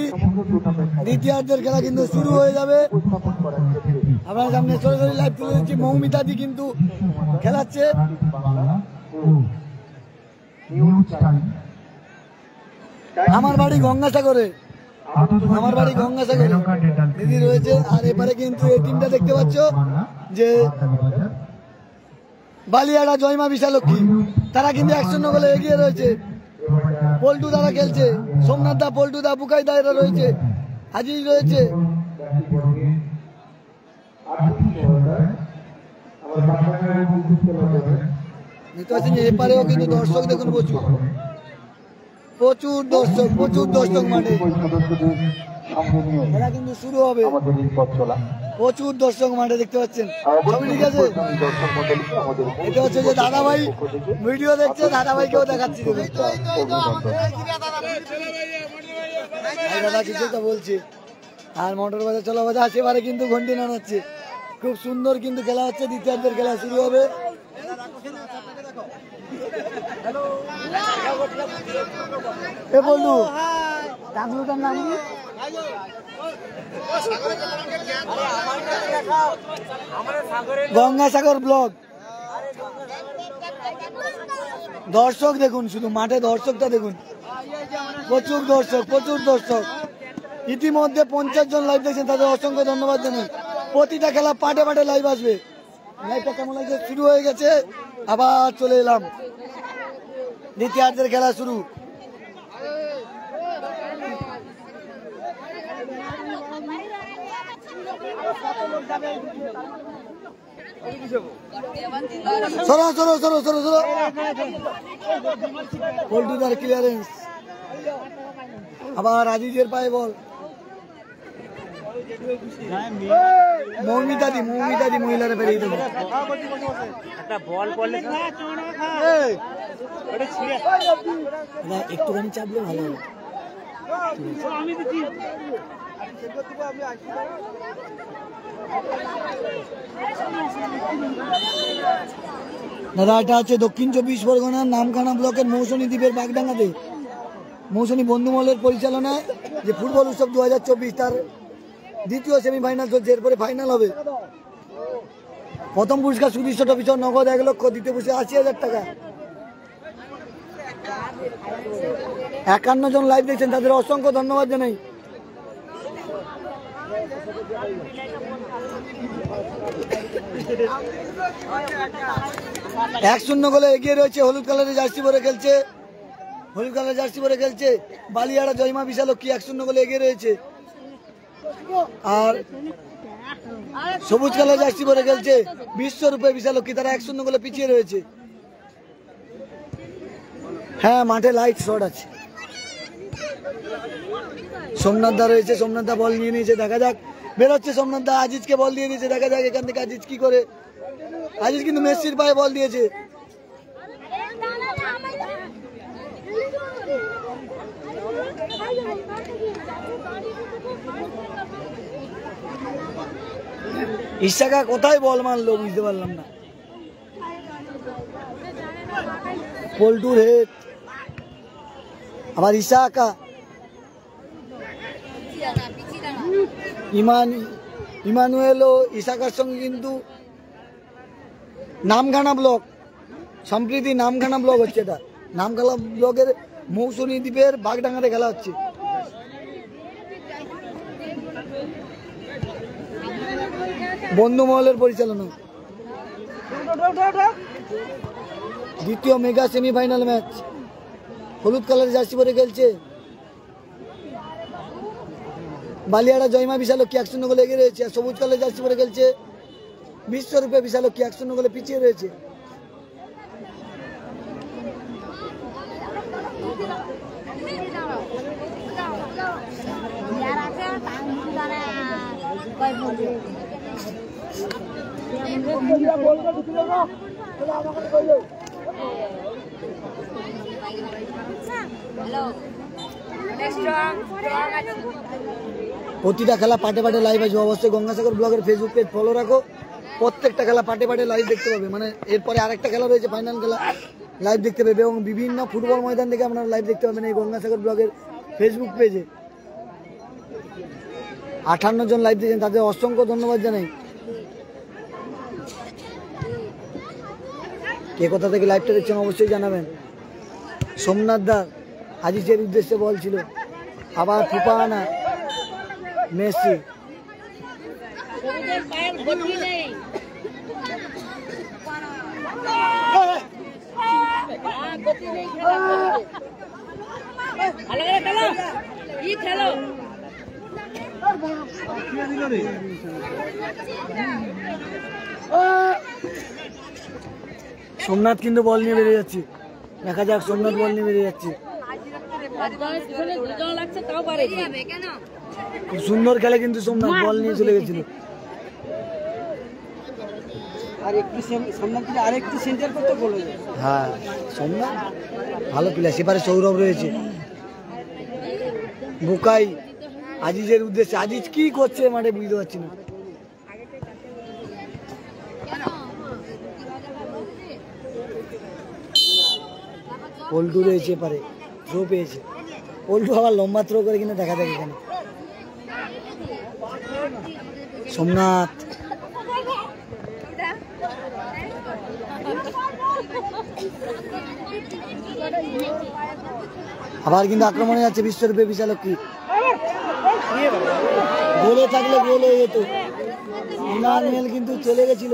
দ্বিতীয়ার্ধের খেলা কিন্তু শুরু হয়ে যাবে। আপনার সামনে সরাসরি লাইভ তুলে দিচ্ছি। মৌমিতাদি কিন্তু খেলাচ্ছে। আমার বাড়ি গঙ্গাসাগরে, আমার বাড়ি গঙ্গাসাগরে দিদি রয়েছে। আর এবারে কিন্তু এই টিমটা দেখতে পাচ্ছ যে বালিয়াড়া জয়মা বিশালক্ষী, তারা কিন্তু 1-0 গোলে এগিয়ে রয়েছে। পল্টু দ্বারা খেলছে, সোমনাথ দা, পল্টু দা, বুকাই দা এরা রয়েছে, আজিজ রয়েছে। দেখতে পাচ্ছেন এপারেও কিন্তু দর্শক দেখুন, প্রচুর দর্শক, প্রচুর দর্শক মাঠে। খেলা কিন্তু শুরু হবে, প্রচুর দর্শক মাঠে দেখতে পাচ্ছেন। সবই ঠিক আছে। এটা হচ্ছে যে দাদাভাই ভিডিও দেখছে, দাদাভাইকেও দেখাচ্ছি। দাদা কিছু তো বলছে। আর মোটর বাজার চলা বাজা সেবারে কিন্তু ঘন্টি নাড়াচ্ছে। খুব সুন্দর কিন্তু খেলা হচ্ছে। দ্বিতীয়ার্ধের খেলা শুরু হবে। এ বললু ডাকলুটার নাম কি? গঙ্গাসাগর ব্লগ। দর্শক দেখুন, শুধু মাঠে দর্শকটা দেখুন, প্রচুর দর্শক, প্রচুর দর্শক। ইতিমধ্যে 50 জন লাইভ দেখছেন, তাদের অসংখ্য ধন্যবাদ জানাই। প্রতিটা খেলা পাটে পাটে লাইভ আসবে। লাইভটা কেমন লাগছে? শুরু হয়ে গেছে, আবার চলে এলাম। দ্বিতীয়ার্ধের খেলা শুরু। সরো সরো সরো সরো সরো। পল্টুদার ক্লিয়ারেন্স, আবার আজিজের পায়ে বল। মৌমিতাদি, মৌমিতাদি মহিলারা বেরিয়ে দেবে। একটুখানি চাপলে ভালো হবে। দাদা এটা আছে দক্ষিণ 24 পরগনার নামখানা ব্লকের মৌসুমী দ্বীপের বাগডাঙ্গাতে মৌসুমী বন্ধুমহলের পরিচালনায় যে ফুটবল উৎসব 2024 তার দ্বিতীয় সেমিফাইনাল চলছে। এরপরে ফাইনাল হবে। প্রথম পুরস্কার সুদৃশ্য ট্রফি নগদ 1 লক্ষ, দ্বিতীয় পুরস্কার 80,000 টাকা। 51 জন লাইভ দেখছেন, তাদের অসংখ্য ধন্যবাদ জানাই। এক 1-0 গোলে এগিয়ে রয়েছে। হলুদ কালারের জার্সি পরে খেলছে, হলুদ কালারের জার্সি পরে খেলছে বালিয়াড়া জয়মা বিশালক্ষী। 1-0 গোলে এগিয়ে রয়েছে। আর সবুজ কালার জার্সি পরে খেলছে বিশ্বরূপে বিশালক্ষী, তারা 1-0 গোলে পিছিয়ে রয়েছে। হ্যাঁ, মাঠে লাইট শট আছে। সোমনাথ দা রয়েছে, সোমনাথ দা বল নিয়ে নিয়েছে, দেখা যাক। বেরোচ্ছে সোমনাথ দা, আজিজকে বল দিয়ে দিয়েছে, দেখা যাক এখান থেকে আজিজ কি করে। আজিজ কিন্তু মেসির পায়ে বল দিয়েছে। ইশাকা কোথায় বল মারলো বুঝতে পারলাম না। পল্টুর হেড, আবার ইশাকা। ইমানুয়েল ও ইশাকার সঙ্গে কিন্তু নামখানা ব্লক সম্প্রীতি, নামখানা ব্লক হচ্ছে এটা। নামখানা ব্লকের মৌসুমী দ্বীপের বাগডাঙ্গাতে খেলা হচ্ছে। বন্ধুমহলের পরিচালনা। দ্বিতীয় মেগা সেমিফাইনাল ম্যাচ। হলুদ কালার জার্সি পরে খেলছে বালিয়াড়া জয়মা বিশালক্ষী, 1-0 গোলে এগিয়ে রয়েছে। সবুজ কালার জার্সি পরে খেলছে বিশ্বরূপে বিশালক্ষী, 1-0 গোলে পিছিয়ে রয়েছে। প্রতিটা খেলা পাটে পাটে লাইভ আসবে। অবশ্যই গঙ্গাসাগর ব্লগের ফেসবুক পেজ ফলো রাখো প্রত্যেকটা খেলা পাটে পাটে লাইভ দেখতে পাবে, মানে এরপরে আরেকটা খেলা রয়েছে ফাইনাল খেলা, লাইভ দেখতে পাবে এবং বিভিন্ন ফুটবল ময়দান থেকে আপনারা লাইভ দেখতে পাবেন এই গঙ্গাসাগর ব্লগের ফেসবুক পেজে। 58 জন লাইভ দিয়েছেন, তাদের অসংখ্য ধন্যবাদ জানাই। কে কোথা থেকে লাইভটা দেখছেন অবশ্যই জানাবেন। সোমনাথ দা আজিজের উদ্দেশ্যে বলছিল, আবার ফুপানা মেসি। সবুজের পায়ের গতি নেই। গতি নেই খেলা ভালো করে খেলো, কি খেলো। সোমনাথ কিন্তু বল নিয়ে বেরিয়ে যাচ্ছে, দেখা যাক সোমনাথ বল নিয়ে বেরিয়ে যাচ্ছে। দুজন লাগছে তাও পারে কেন। খুব সুন্দর খেলে কিন্তু সোমনাথ বল নিয়ে চলে গেছিল। হ্যাঁ সোমনাথ ভালো প্লেয়ার, সেপারে সৌরভ রয়েছে। বুকাই আজিজের উদ্দেশ্যে, আজিজ কি করছে মাঠে বুঝতে পারছি না। পল্টু রয়েছে এপারে, থ্রো পেয়েছে পল্টু, আবার লম্বা থ্রো করে কিনা দেখা যাক এখানে। সোমনাথ আবার কিন্তু আক্রমণে যাচ্ছে বিশ্বরূপে বিশালক্ষী, গোলে থাকলে গোল হয়ে যেত। ইমানুয়েল কিন্তু চলে গেছিল,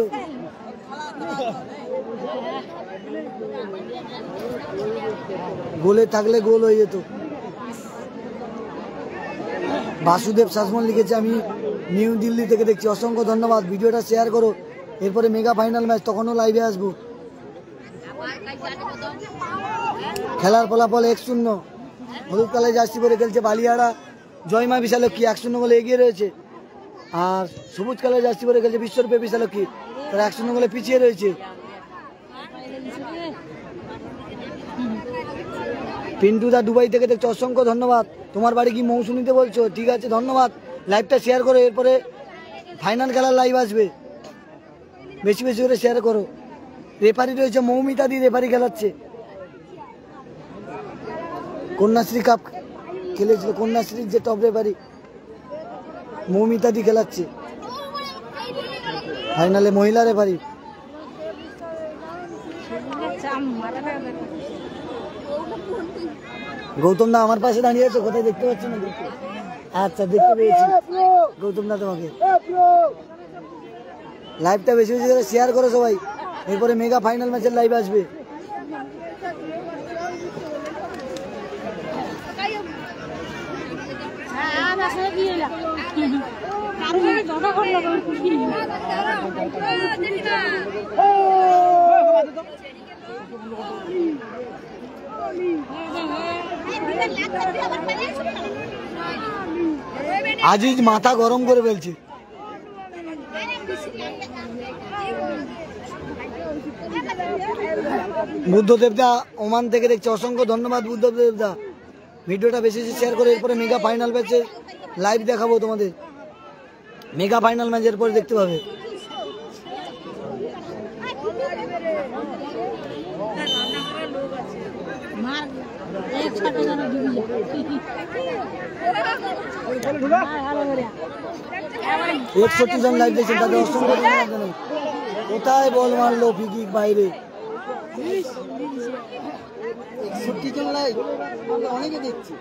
গোলে থাকলে গোল হয়ে যেত। বাসুদেব শাসমল লিখেছে, আমি নিউ দিল্লি থেকে দেখছি, অসংখ্য ধন্যবাদ। ভিডিওটা শেয়ার করো, এরপরে মেগা ফাইনাল ম্যাচ, তখনও লাইভে আসবো। খেলার ফলাফল 1-0, হলুদ কালার জার্সি পরে খেলছে বালিয়াড়া জয়মা বিশালক্ষী, 1-0 গোলে এগিয়ে রয়েছে। আর সবুজ কালার জার্সি পরে খেলছে বিশ্বরূপে বিশালক্ষী, তারা 1-0 গোলে পিছিয়ে রয়েছে। পিন্টু দা দুবাই থেকে দেখছো, অসংখ্য ধন্যবাদ। তোমার বাড়ি কি মৌসুমীতে বলছো? ঠিক আছে, ধন্যবাদ। লাইভটা শেয়ার করো, এরপরে ফাইনাল খেলার লাইভ আসবে, বেশি বেশি করে শেয়ার করো। রেফারি রয়েছে মৌমিতা দি, রেফারি খেলাচ্ছে। কন্যাশ্রী কাপ খেলেছিল, কন্যাশ্রীর যে টপ রেফারি মৌমিতা দি খেলাচ্ছে। ফাইনালে মহিলা রেফারি। গৌতম দা আমার পাশে দাঁড়িয়ে আছো, কোথায় দেখতে পাচ্ছি না? আচ্ছা দেখতে পেয়েছি গৌতম দা তোমাকে। লাইভটা বেশি বেশি করে শেয়ার করো সবাই, এরপরে মেগা ফাইনাল ম্যাচের লাইভ আসবে। আজিজ মাথা গরম করে ফেলছে। বুদ্ধদেবদা ওমান থেকে দেখছে, অসংখ্য ধন্যবাদ বুদ্ধদেবদা। ভিডিওটা বেশি বেশি শেয়ার করে, এরপরে মেগা ফাইনাল ম্যাচে লাইভ দেখাবো তোমাদের। মেগা ফাইনাল ম্যাচের পরে দেখতে পাবে। একষট্টি জন লাইভ দেখছেন, তাদের অসংখ্য ধন্যবাদ জানাই। কোথায় বল মারলো ফিকিক বাইরে। 61 জন লাইভ, অনেকে দেখছি।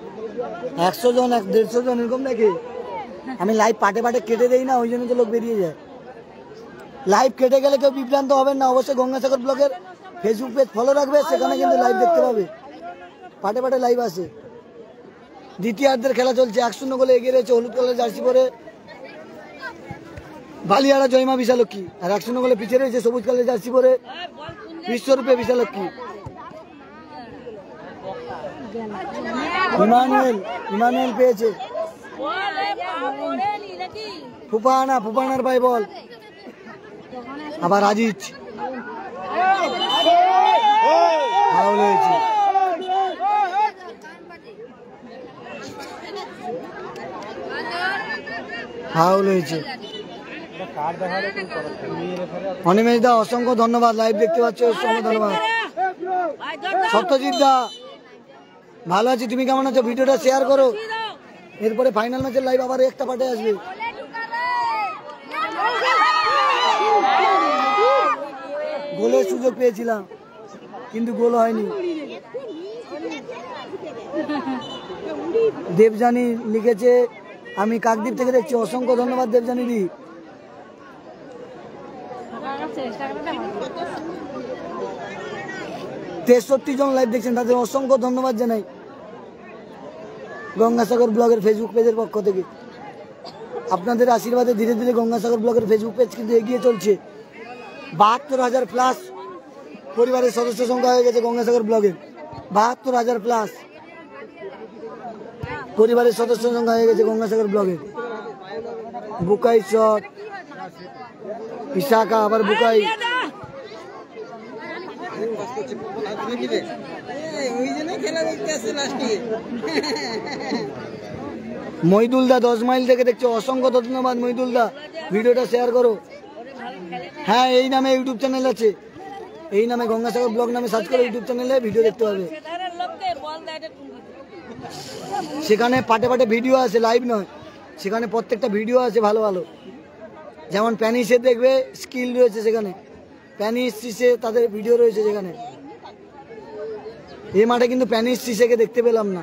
100 জন 150 জন এরকম দেখে। আমি লাইভ পাটে পাটে কেটে দেই না, ওই জন্য তো লোক বেরিয়ে যায়। লাইভ কেটে গেলে কেউ বিভ্রান্ত হবেন না, অবশ্যই গঙ্গাসাগর ব্লগের ফেসবুক পেজ ফলো রাখবে, সেখানে কিন্তু লাইভ দেখতে পাবে। পাটে পাটে লাইভ আসে। দ্বিতীয়ার্ধের খেলা চলছে, 1-0 গোলে এগিয়ে রয়েছে হলুদ কালার জার্সি পরে বালিয়াড়া জয়মা বিশালক্ষী, আর 1-0 গোলে পিছিয়ে রয়েছে সবুজ কালার জার্সি পরে বিশ্বরূপে বিশালক্ষী। ইমানুয়েল পেয়েছে, ফুপানার ভাই বল, আবার আজিজ ফাউল হয়েছে। ফাউল হয়েছে। অনিমেষ দা অসংখ্য ধন্যবাদ, লাইভ দেখতে পাচ্ছ, অসংখ্য ধন্যবাদ। সত্যজিৎ দা ভালো আছি, তুমি কেমন আছো? ভিডিওটা শেয়ার করো, এরপরে ফাইনাল ম্যাচের লাইভ আবার একটা পার্টে আসবে। গোলের সুযোগ পেয়েছিলাম কিন্তু গোল হয়নি। দেবজানি লিখেছে আমি কাকদ্বীপ থেকে দেখছি, অসংখ্য ধন্যবাদ দেবজানি দি। 63 জন লাইভ দেখছেন, তাদের অসংখ্য ধন্যবাদ জানাই গঙ্গাসাগর ব্লগের ফেসবুক পেজের পক্ষ থেকে। আপনাদের আশীর্বাদে ধীরে ধীরে গঙ্গাসাগর ব্লগের ফেসবুক পেজ কিন্তু এগিয়ে চলছে। 72,000 প্লাস পরিবারের সদস্য সংখ্যা হয়ে গেছে গঙ্গাসাগর ব্লগের। 72,000 প্লাস পরিবারের সদস্য সংখ্যা হয়ে গেছে গঙ্গাসাগর ব্লগের। বুকাই শট, বিশাখা আবার বুকাই। মইদুল দা 10 মাইল থেকে দেখছো, অসংখ্য ধন্যবাদ মইদুল দা, ভিডিওটা শেয়ার করো। হ্যাঁ, এই নামে ইউটিউব চ্যানেল আছে, এই নামে গঙ্গাসাগর ব্লগ নামে সার্চ করে ইউটিউব চ্যানেলে ভিডিও দেখতে পাবে। সেখানে পাটে পাটে ভিডিও আছে, লাইভ নয়, সেখানে প্রত্যেকটা ভিডিও আছে ভালো ভালো। যেমন প্যানিসে দেখবে স্কিল রয়েছে সেখানে, প্যানিস সিসে তাদের ভিডিও রয়েছে সেখানে। এই মাঠে কিন্তু প্যানিস সিসেকে দেখতে পেলাম না।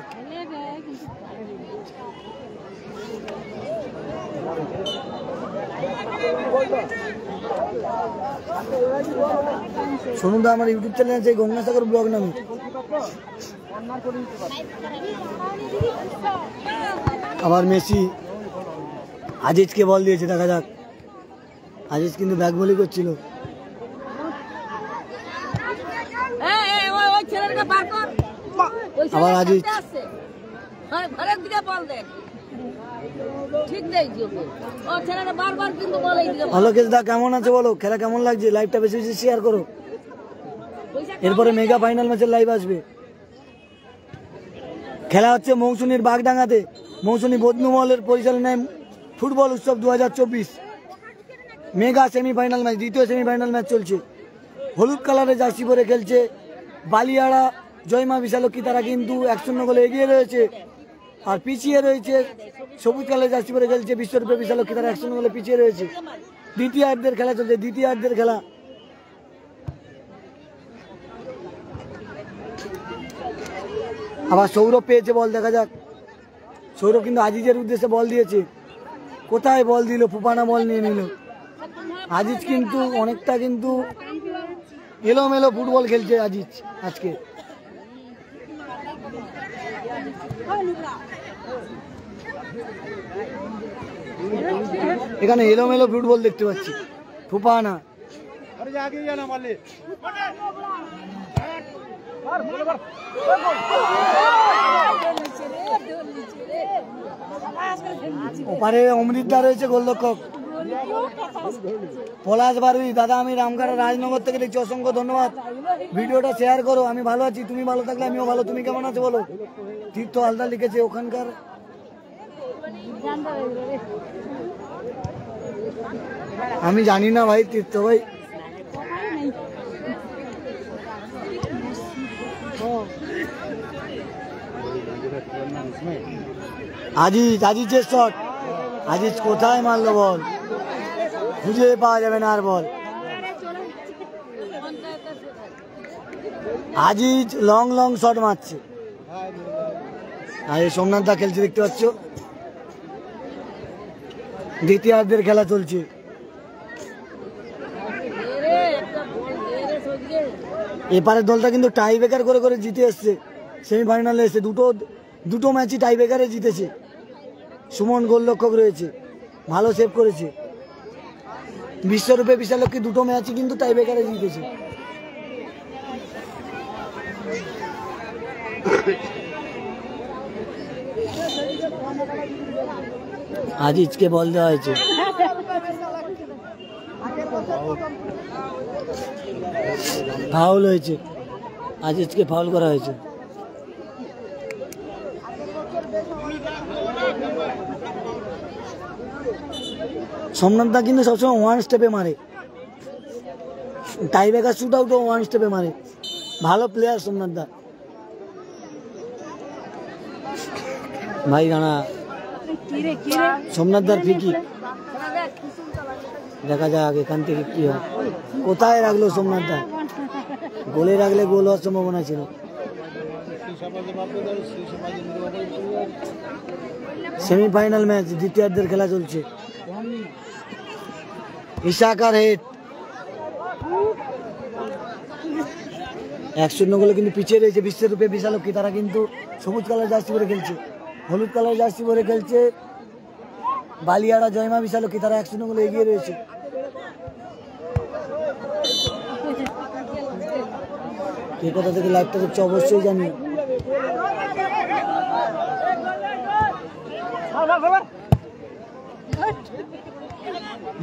শুনুন তো, আমার ইউটিউব চ্যানেল আছে গঙ্গাসাগর ব্লগ নামে। আবার মেসি আজিজকে বল দিয়েছে, দেখা যাক। আজিজ কিন্তু ব্যাক বলি করছিল। আবার আজিজ অলোকেশ দা কেমন আছে বলো, খেলা কেমন লাগছে? লাইভটা বেশি বেশি শেয়ার করো, এরপরে মেগা ফাইনাল ম্যাচের লাইভ আসবে। খেলা হচ্ছে মৌসুমীর বাগডাঙ্গাতে, মৌসুমী বদনুমলের পরিচালনায় ফুটবল উৎসব 2024 মেগা সেমিফাইনাল ম্যাচ, দ্বিতীয় সেমিফাইনাল ম্যাচ চলছে। হলুদ কালারে জার্সি পরে খেলছে বালিয়াড়া জয়মা বিশালক্ষী, তারা কিন্তু 1-0 গোলে এগিয়ে রয়েছে। আর পিছিয়ে রয়েছে সবুজ কালারে জার্সি পরে খেলছে বিশ্বরূপে বিশালক্ষী, তারা 1-0 গোলে পিছিয়ে রয়েছে। দ্বিতীয়ার্ধের খেলা চলছে, দ্বিতীয়ার্ধের খেলা। আবার সৌরভ পেয়েছে বল, দেখা যাক। সৌরভ কিন্তু আজিজের উদ্দেশ্যে বল দিয়েছে, কোথায় বল দিল? ফুপানা বল নিয়ে নিল। আজিজ কিন্তু অনেকটা কিন্তু এলোমেলো ফুটবল খেলছে আজিজ আজকে। এখানে এলোমেলো ফুটবল দেখতে পাচ্ছি। ফুপানা ওপারে অমৃতদা রয়েছে গোলরক্ষক। পলাশ বারুই দাদা, আমি রামঘাটা রাজনগর থেকে দেখছি, অসংখ্য ধন্যবাদ। ভিডিওটা শেয়ার করো, আমি ভালো আছি, তুমি ভালো থাকলে আমিও ভালো। তুমি কেমন আছো বলো? তীর্থ হালদার লিখেছে ওখানকার। আমি জানি না ভাই, তীর্থ ভাই। আজিজের শট, আজিজ কোথায় মারলো বল, খুঁজে পাওয়া যাবে না আর বল। আজিজ লং লং শট মারছে। আর এই সোমনাথ দা খেলছে দেখতে পাচ্ছ। দ্বিতীয়ার্ধের খেলা চলছে। এপারের দলটা কিন্তু টাই ব্রেকার করে করে জিতে এসছে, সেমিফাইনালে এসে দুটো ম্যাচই টাই ব্রেকারে জিতেছে। সুমন গোলরক্ষক রয়েছে, ভালো সেভ করেছে। বিশ্বরূপে বিশালক্ষী দুটো ম্যাচই কিন্তু টাই ব্রেকারে জিতেছে। আজিজকে বল দেওয়া হয়েছে। ফাউল হয়েছে, আজিজকে ফাউল করা হয়েছে। সোমনাথ দা কিন্তু সবসময় ওয়ান স্টেপে মারে, টাই ব্রেকার শুট আউটও ওয়ান স্টেপে মারে, ভালো প্লেয়ার সোমনাথ দা। ভাই রানা সোমনাথ দার ফিকি দেখা যাক এখান থেকে কি হয়। কোথায় রাখলো সোমনাথ দা, গোলে রাখলে গোল হওয়ার সম্ভাবনা ছিল। সেমিফাইনাল ম্যাচ, দ্বিতীয়ার্ধের খেলা চলছে। ইশাকার হেড 1-0 গোলে কিন্তু পিছিয়ে রয়েছে বিশ্বরূপে বিশালক্ষী। তারা কিন্তু সবুজ কালার জার্সি পরে খেলছে, হলুদ কালার জার্সি পরে খেলছে বালিয়াড়া জয়মা বিশালক্ষী। তারা 1-0 গোলে এগিয়ে রয়েছে। কে কোথা থেকে লাইভটা দেখছে অবশ্যই জানি।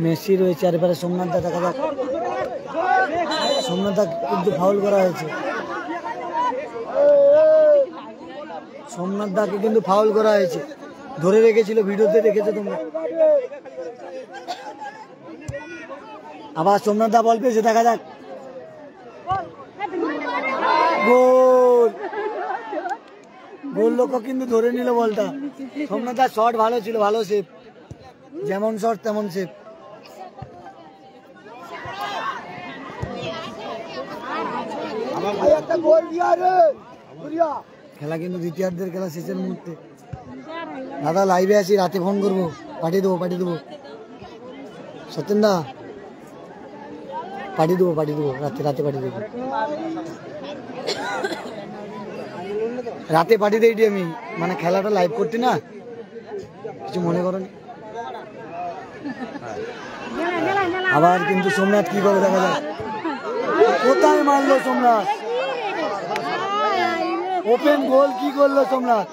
মেসি রয়েছে আর এবারে সোমনাথ দা দেখা যাক। সোমনাথ দা কিন্তু ফাউল করা হয়েছে, সোমনাথ দাকে কিন্তু ফাউল করা হয়েছে, ধরে রেখেছিল, ভিডিওতে দেখেছো তোমরা। আবার সোমনাথ দা বল পেয়েছে, দেখা যাক। গোল, গোলরক্ষক কিন্তু ধরে নিল বলটা। সোমনাথ দার শট ভালো ছিল, ভালো সেভ, যেমন শট তেমন সেভ। খেলা কিন্তু দ্বিতীয়ার্ধের খেলা শেষের মুহূর্তে। দাদা লাইভে আছি, রাতে ফোন করবো, পাঠিয়ে দেবো সত্যেন দা, পাঠিয়ে দেবো রাতে পাঠিয়ে দেবো, রাতে পাঠিয়ে দিই আমি, মানে খেলাটা লাইভ করতে না, কিছু মনে করেন। আবার কিন্তু সোমনাথ কি করে দেখা যায়, কোথায় মারলো সোমনাথ, ওপেন গোল কি করলো সোমনাথ,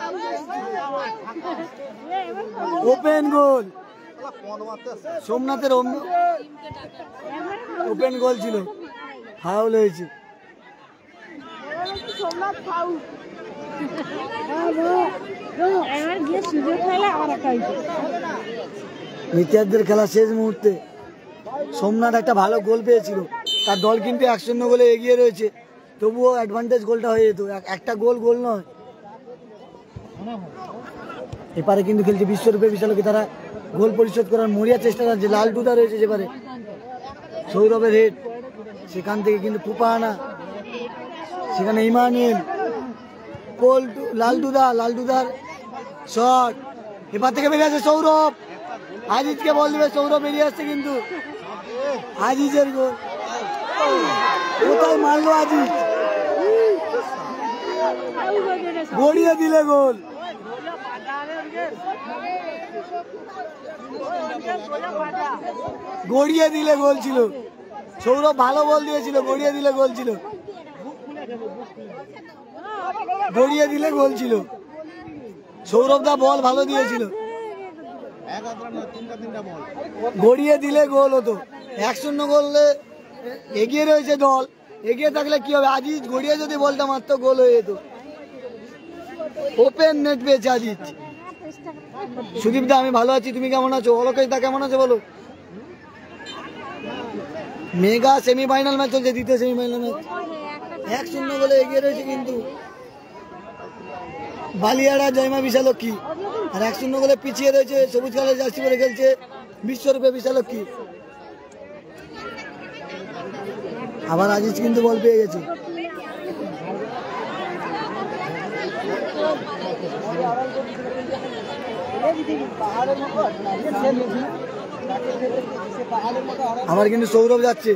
ওপেন গোল সোমনাথের, ওপেন গোল ছিল, ফাউল হয়েছে। দ্বিতীয়ার্ধের খেলা শেষ মুহূর্তে সোমনাথ একটা ভালো গোল পেয়েছিল, তার দল কিন্তু 1-0 গোলে এগিয়ে রয়েছে, তবুও অ্যাডভান্টেজ গোলটা হয়ে যেত, একটা গোল নয়। এপারে কিন্তু খেলছে বিশ্বরূপে বিশালক্ষী, তারা গোল পরিশোধ করার মরিয়া চেষ্টা করছে। লালটুদা রয়েছে যেবারে, সৌরভের হেড, সেখান থেকে কিন্তু ফুপাহানা, সেখানে ইমানুয়েল, লালটুদার শট, এবার থেকে বেরিয়ে আসছে সৌরভ, আজিজকে বল দেবে, সৌরভ বেরিয়ে আসছে কিন্তু আজিজের গোল, কোথায় মারলো আজিজ, গড়িয়ে দিলে গোল, গড়িয়ে দিলে গোল ছিল, সৌরভ ভালো বল দিয়েছিল, গড়িয়ে দিলে গোল ছিল, গড়িয়ে দিলে গোল ছিল, সৌরভ দা বল ভালো দিয়েছিল, গড়িয়ে দিলে গোল হতো। 1-0 গোলে এগিয়ে রয়েছে দল, এগিয়ে থাকলে কি হবে, আজিজ গড়িয়ে যদি বলটা মারতো গোল হয়ে যেত, ওপেন নেট পেয়েছে আজিজ। সুদীপ দা আমি ভালো আছি, তুমি কেমন আছো? অলকেশ দা কেমন আছো বলো? মেগা সেমিফাইনাল ম্যাচ চলছে, দ্বিতীয় সেমিফাইনাল ম্যাচ, 1-0 গোলে এগিয়ে রয়েছে কিন্তু বালিয়াড়া জয়মা বিশালক্ষী, আর 1-0 গোলে পিছিয়ে রয়েছে সবুজ কালার জার্সি পরে খেলছে বিশ্বরূপে বিশালক্ষী। আবার আজিজ কিন্তু বল পেয়ে গেছে, আবার কিন্তু সৌরভ যাচ্ছে,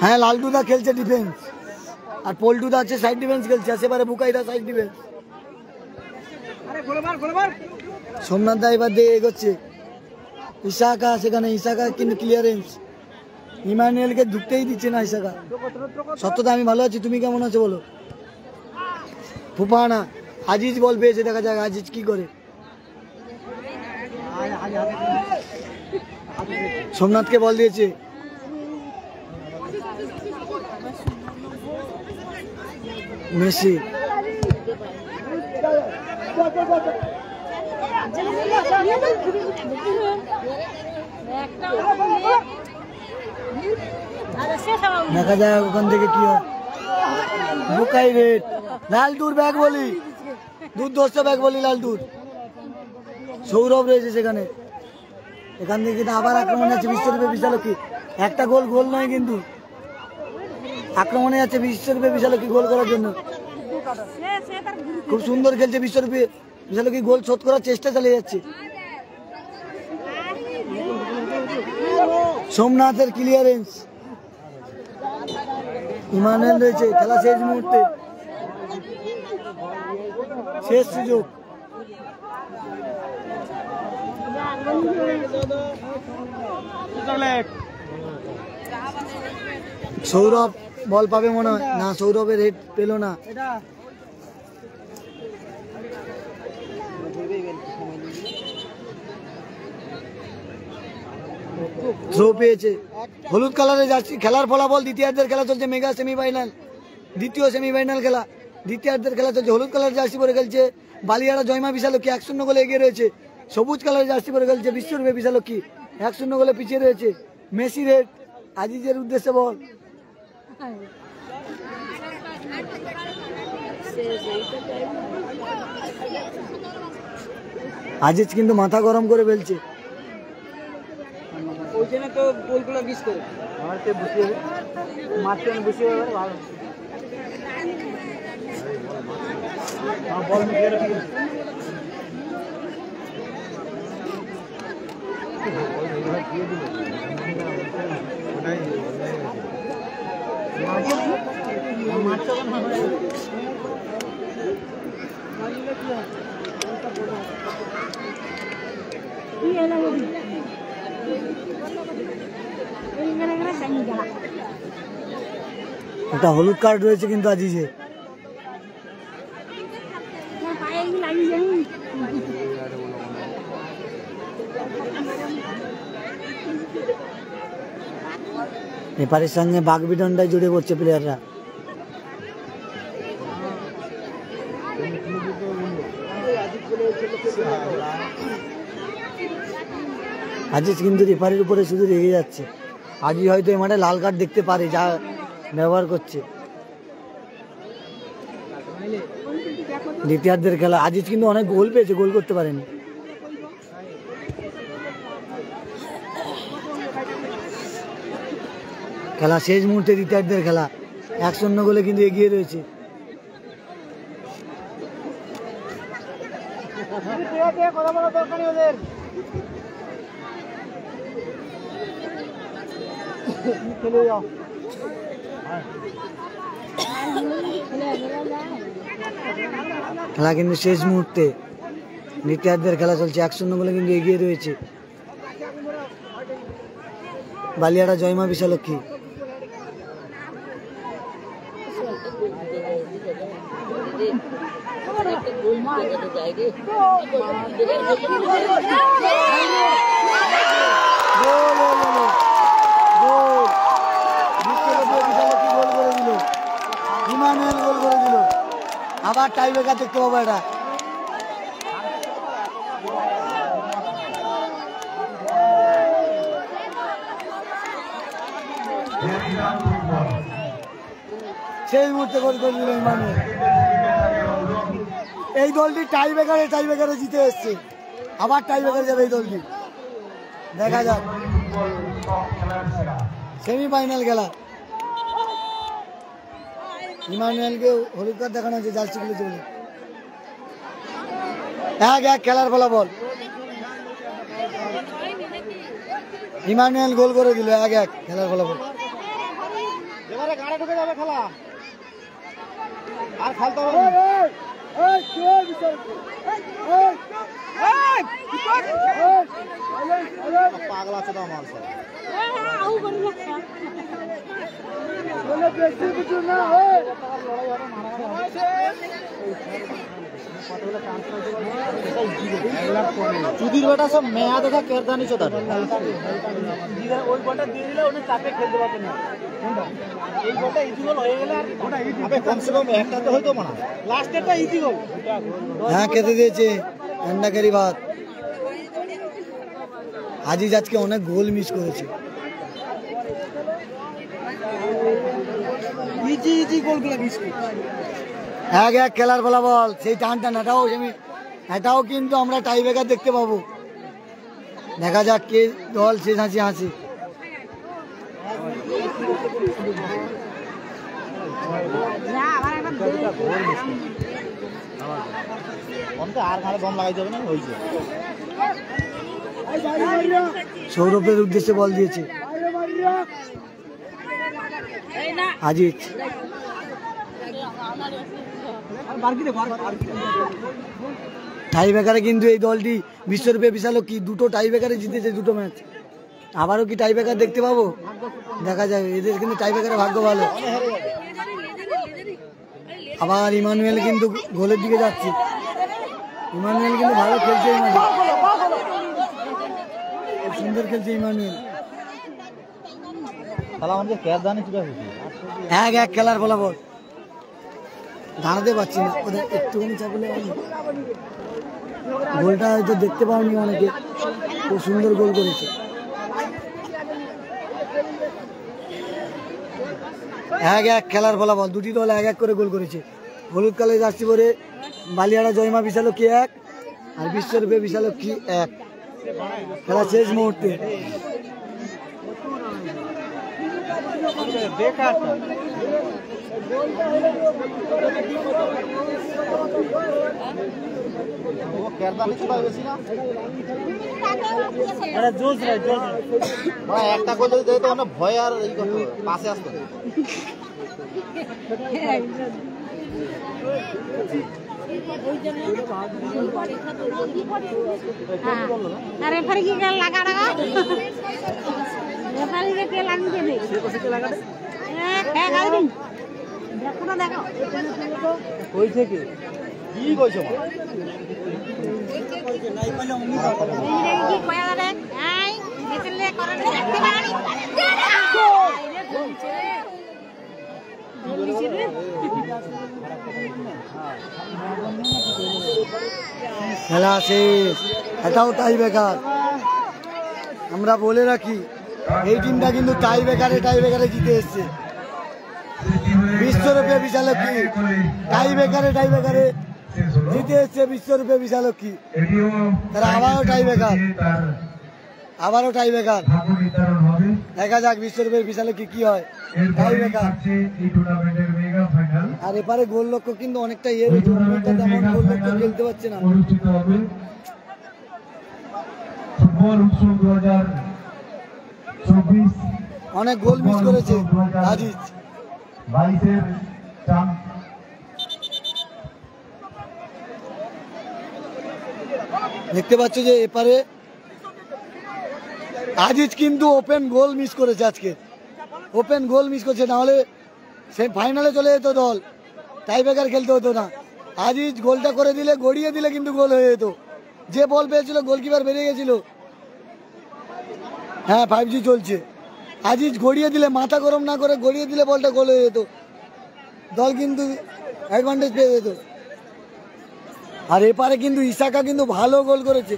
হ্যাঁ লালটুদা খেলছে ডিফেন্স, আর পল্টুদা আছে সাইড ডিফেন্স খেলছে, সেবারে বুকাইদা সাইড ডিফেন্স। সোমনাথ দা এবার দিয়ে এগোচ্ছে, ইশাকা, সেখানে ইশাকা কিন্তু ক্লিয়ারেন্স, ইমানুয়েলকে ঢুকতেই দিচ্ছে না ইশাকা। সত্যদা আমি ভালো আছি, তুমি কেমন আছো বলো? ফুপাহানা, আজিজ বল পেয়েছে, দেখা যাক আজিজ কি করে। সোমনাথকে বল দিয়েছে, মেসি দেখা যায় ওখান থেকে কি হয়। বুকাই রেট লালটুর ব্যাগ বলি, দুর্ধর্ষ ব্যাগ বলি লালটুর। সৌরভ রয়েছে সেখানে, এখান থেকে কিন্তু আবার আক্রমণ আছে বিশ্বরূপে বিশালক্ষী। একটা গোল গোল নয় কিন্তু, আক্রমণে যাচ্ছে বিশ্বরূপে বিশালক্ষী গোল করার জন্য। খুব সুন্দর খেলছে বিশ্বরূপে বিশালক্ষী, গোল শোধ করার চেষ্টা চালিয়ে যাচ্ছে। সোমনাথের ক্লিয়ারেন্স, ইমানুয়েল রয়েছে, খেলা শেষ মুহূর্তে, শেষ সুযোগ। সৌরভ বল পাবে মনে হয় না, সৌরভের হেড পেল না। থ্রো পেয়েছে, হলুদ কালারের জার্সি। খেলার ফলাফল দ্বিতীয়ার্ধের খেলা চলছে, মেগা সেমিফাইনাল, দ্বিতীয় সেমিফাইনাল খেলা, দ্বিতীয়ার্ধের খেলা চলছে। হলুদ কালার জার্সি পরে খেলছে বালিয়াড়া জয়মা বিশালক্ষী, 1-0 গোলে এগিয়ে রয়েছে। সবুজ কালারের জার্সি পরে খেলছে বিশ্বরূপে বিশালক্ষী, 1-0 গোলে পিছিয়ে রয়েছে। মেসি রেড, আজিজের উদ্দেশ্যে বল। আজিজ কিন্তু মাথা গরম করে ফেলছে। ওইখানে তো গোলগুলো মিস করে মারতে বসিয়ে মারতে বসিয়ে ভালো বল মিলিয়ে রাখি। একটা হলুদ কার্ড রয়েছে কিন্তু আজিজে। নেপালের সঙ্গে বাগবিডন্ডায় জুড়ে পড়ছে প্লেয়াররা। আজিজ কিন্তু রেফারির উপরে শুধু রেগে যাচ্ছে। আজিজ হয়তো এই মাঠে লাল কার্ড দেখতে পারে, যা ব্যবহার করছে। দ্বিতীয়ার্ধের খেলা, আজিজ কিন্তু অনেক গোল পেয়েছে, গোল করতে পারেনি। খেলা শেষ মুহূর্তে দ্বিতীয়ার্ধের খেলা, 1-0 গোলে কিন্তু এগিয়ে রয়েছে। খেলা কিন্তু শেষ মুহূর্তে, দ্বিতীয়ার্ধের খেলা চলছে, 1-0 গোলে কিন্তু এগিয়ে রয়েছে বালিয়াড়া জয়মা বিশালক্ষী। ইমানুয়েল গোল করে দিল, আবার টাই ব্রেকার দেখতে পাবো এটা। সেই মুহূর্তে গোল করে দিল ইমানুয়েল। এই দলটি টাই ব্রেকারে জিতে এসছে, আবার টাই ব্রেকারে যাবে এই দলটি। দেখা যাক সেমিফাইনাল খেলা। ইমানুয়েলকে হলুদ কার্ড দেখানো হচ্ছে জার্সি খুলেছে বলে। 1-1 খেলার ফলাফল, ইমানুয়েল গোল করে দিল। 1-1 খেলার ফলাফল। এবারে গাড়ি ঢুকে যাবে খেলা, আর খেলতে হবে। পাগলা আছে তো আমার চুদির বেটা সব মেয়া দেখা কেরদানি চোদা ওই বলটা দিয়ে দিলে উনি চাপে খেলতে পারবেন না এই বলটা ইজি গোল হয়ে গেলে আর কমসে কম একটা তো হয়তো মানা লাস্টেরটা ইজি গোল হ্যাঁ খেতে দিয়েছে আন্ডাকারি ভাত। আজিজ আজকে অনেক গোল মিস করেছে। ইজি ইজি গোলগুলো মিস করছে। 1-1 খেলার ফলাফল। সেই টান এটাও কিন্তু আমরা টাই ব্রেকার দেখতে পাবো। দেখা যাক কে দল শেষ হাসি। সৌরভের উদ্দেশ্যে বল দিয়েছে আজিজ। টাই ব্রেকারে কিন্তু এই দলটি বিশ্বরূপে বিশাল কি দুটো টাই ব্রেকারে জিতেছে দুটো ম্যাচ। আবারও কি টাই ব্রেকার দেখতে পাবো? দেখা যায়, এদের কিন্তু টাই ব্রেকারে ভাগ্য ভালো। আবার ইমানুয়েল কিন্তু গোলের দিকে যাচ্ছে। ইমানুয়েল কিন্তু ভালো খেলছে, সুন্দর খেলছে ইমানুয়েল। 1-1 খেলার ফলাফল। দাঁড়াতে পারছি না, ওদের একটুখানি চাপলে গোলটা হয়তো দেখতে পাওনি অনেকে। খুব সুন্দর গোল করেছে। 1-1 খেলার ফলাফল। দুটি দল 1-1 করে গোল করেছে। হলুদ কালার জার্সি পরে বালিয়াড়া জয়মা বিশালক্ষী 1 আর বিশ্বরূপে বিশালক্ষী 1। খেলা শেষ মুহূর্তে। একটা গোল যদি দিত না ভয় আর পাশে আসতো। रेफरी की लगा रहा रेफरी के लाइन के दे है गाड़ी देखो ना देखो কইছে কি কইছো মা এই কি কয়া রে আই দেখলে করে দেখতে পারি খেলা শেষ। এটাও টাই ব্রেকার। আমরা বলে রাখি এই টিমটা কিন্তু টাই ব্রেকারে জিতে এসছে। বিশ্বরূপে বিশালক্ষী টাই ব্রেকারে জিতে এসছে। বিশ্বরূপে বিশালক্ষী তারা আবারও টাই ব্রেকার। দেখা যাক বিশ্বরূপে বিশালক্ষী কি হয়। Tie breaker. আর এপারে গোল লক্ষ্য কিন্তু অনেকটা তেমন গোল লক্ষ্য খেলতে পারছে না। অনেক গোল মিস করেছে আজিজ। দেখতে পাচ্ছ যে এপারে আজিজ কিন্তু ওপেন গোল মিস করেছে। আজকে ওপেন গোল মিস করছে, নাহলে সে ফাইনালে চলে যেত দল। টাই ব্রেকার খেলতে হতো না। আজিজ গোলটা করে দিলে, গড়িয়ে দিলে কিন্তু গোল হয়ে যেত। যে বল পেয়েছিল গোলকিপার বেরিয়ে গেছিল। হ্যাঁ 5G চলছে। আজিজ গড়িয়ে দিলে, মাথা গরম না করে গড়িয়ে দিলে বলটা গোল হয়ে যেত। দল কিন্তু অ্যাডভান্টেজ পেয়ে যেত। আর এপারে কিন্তু ইসাকা কিন্তু ভালো গোল করেছে।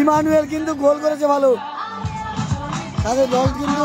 ইমানুয়েল কিন্তু গোল করেছে ভালো। তাদের দল কিন্তু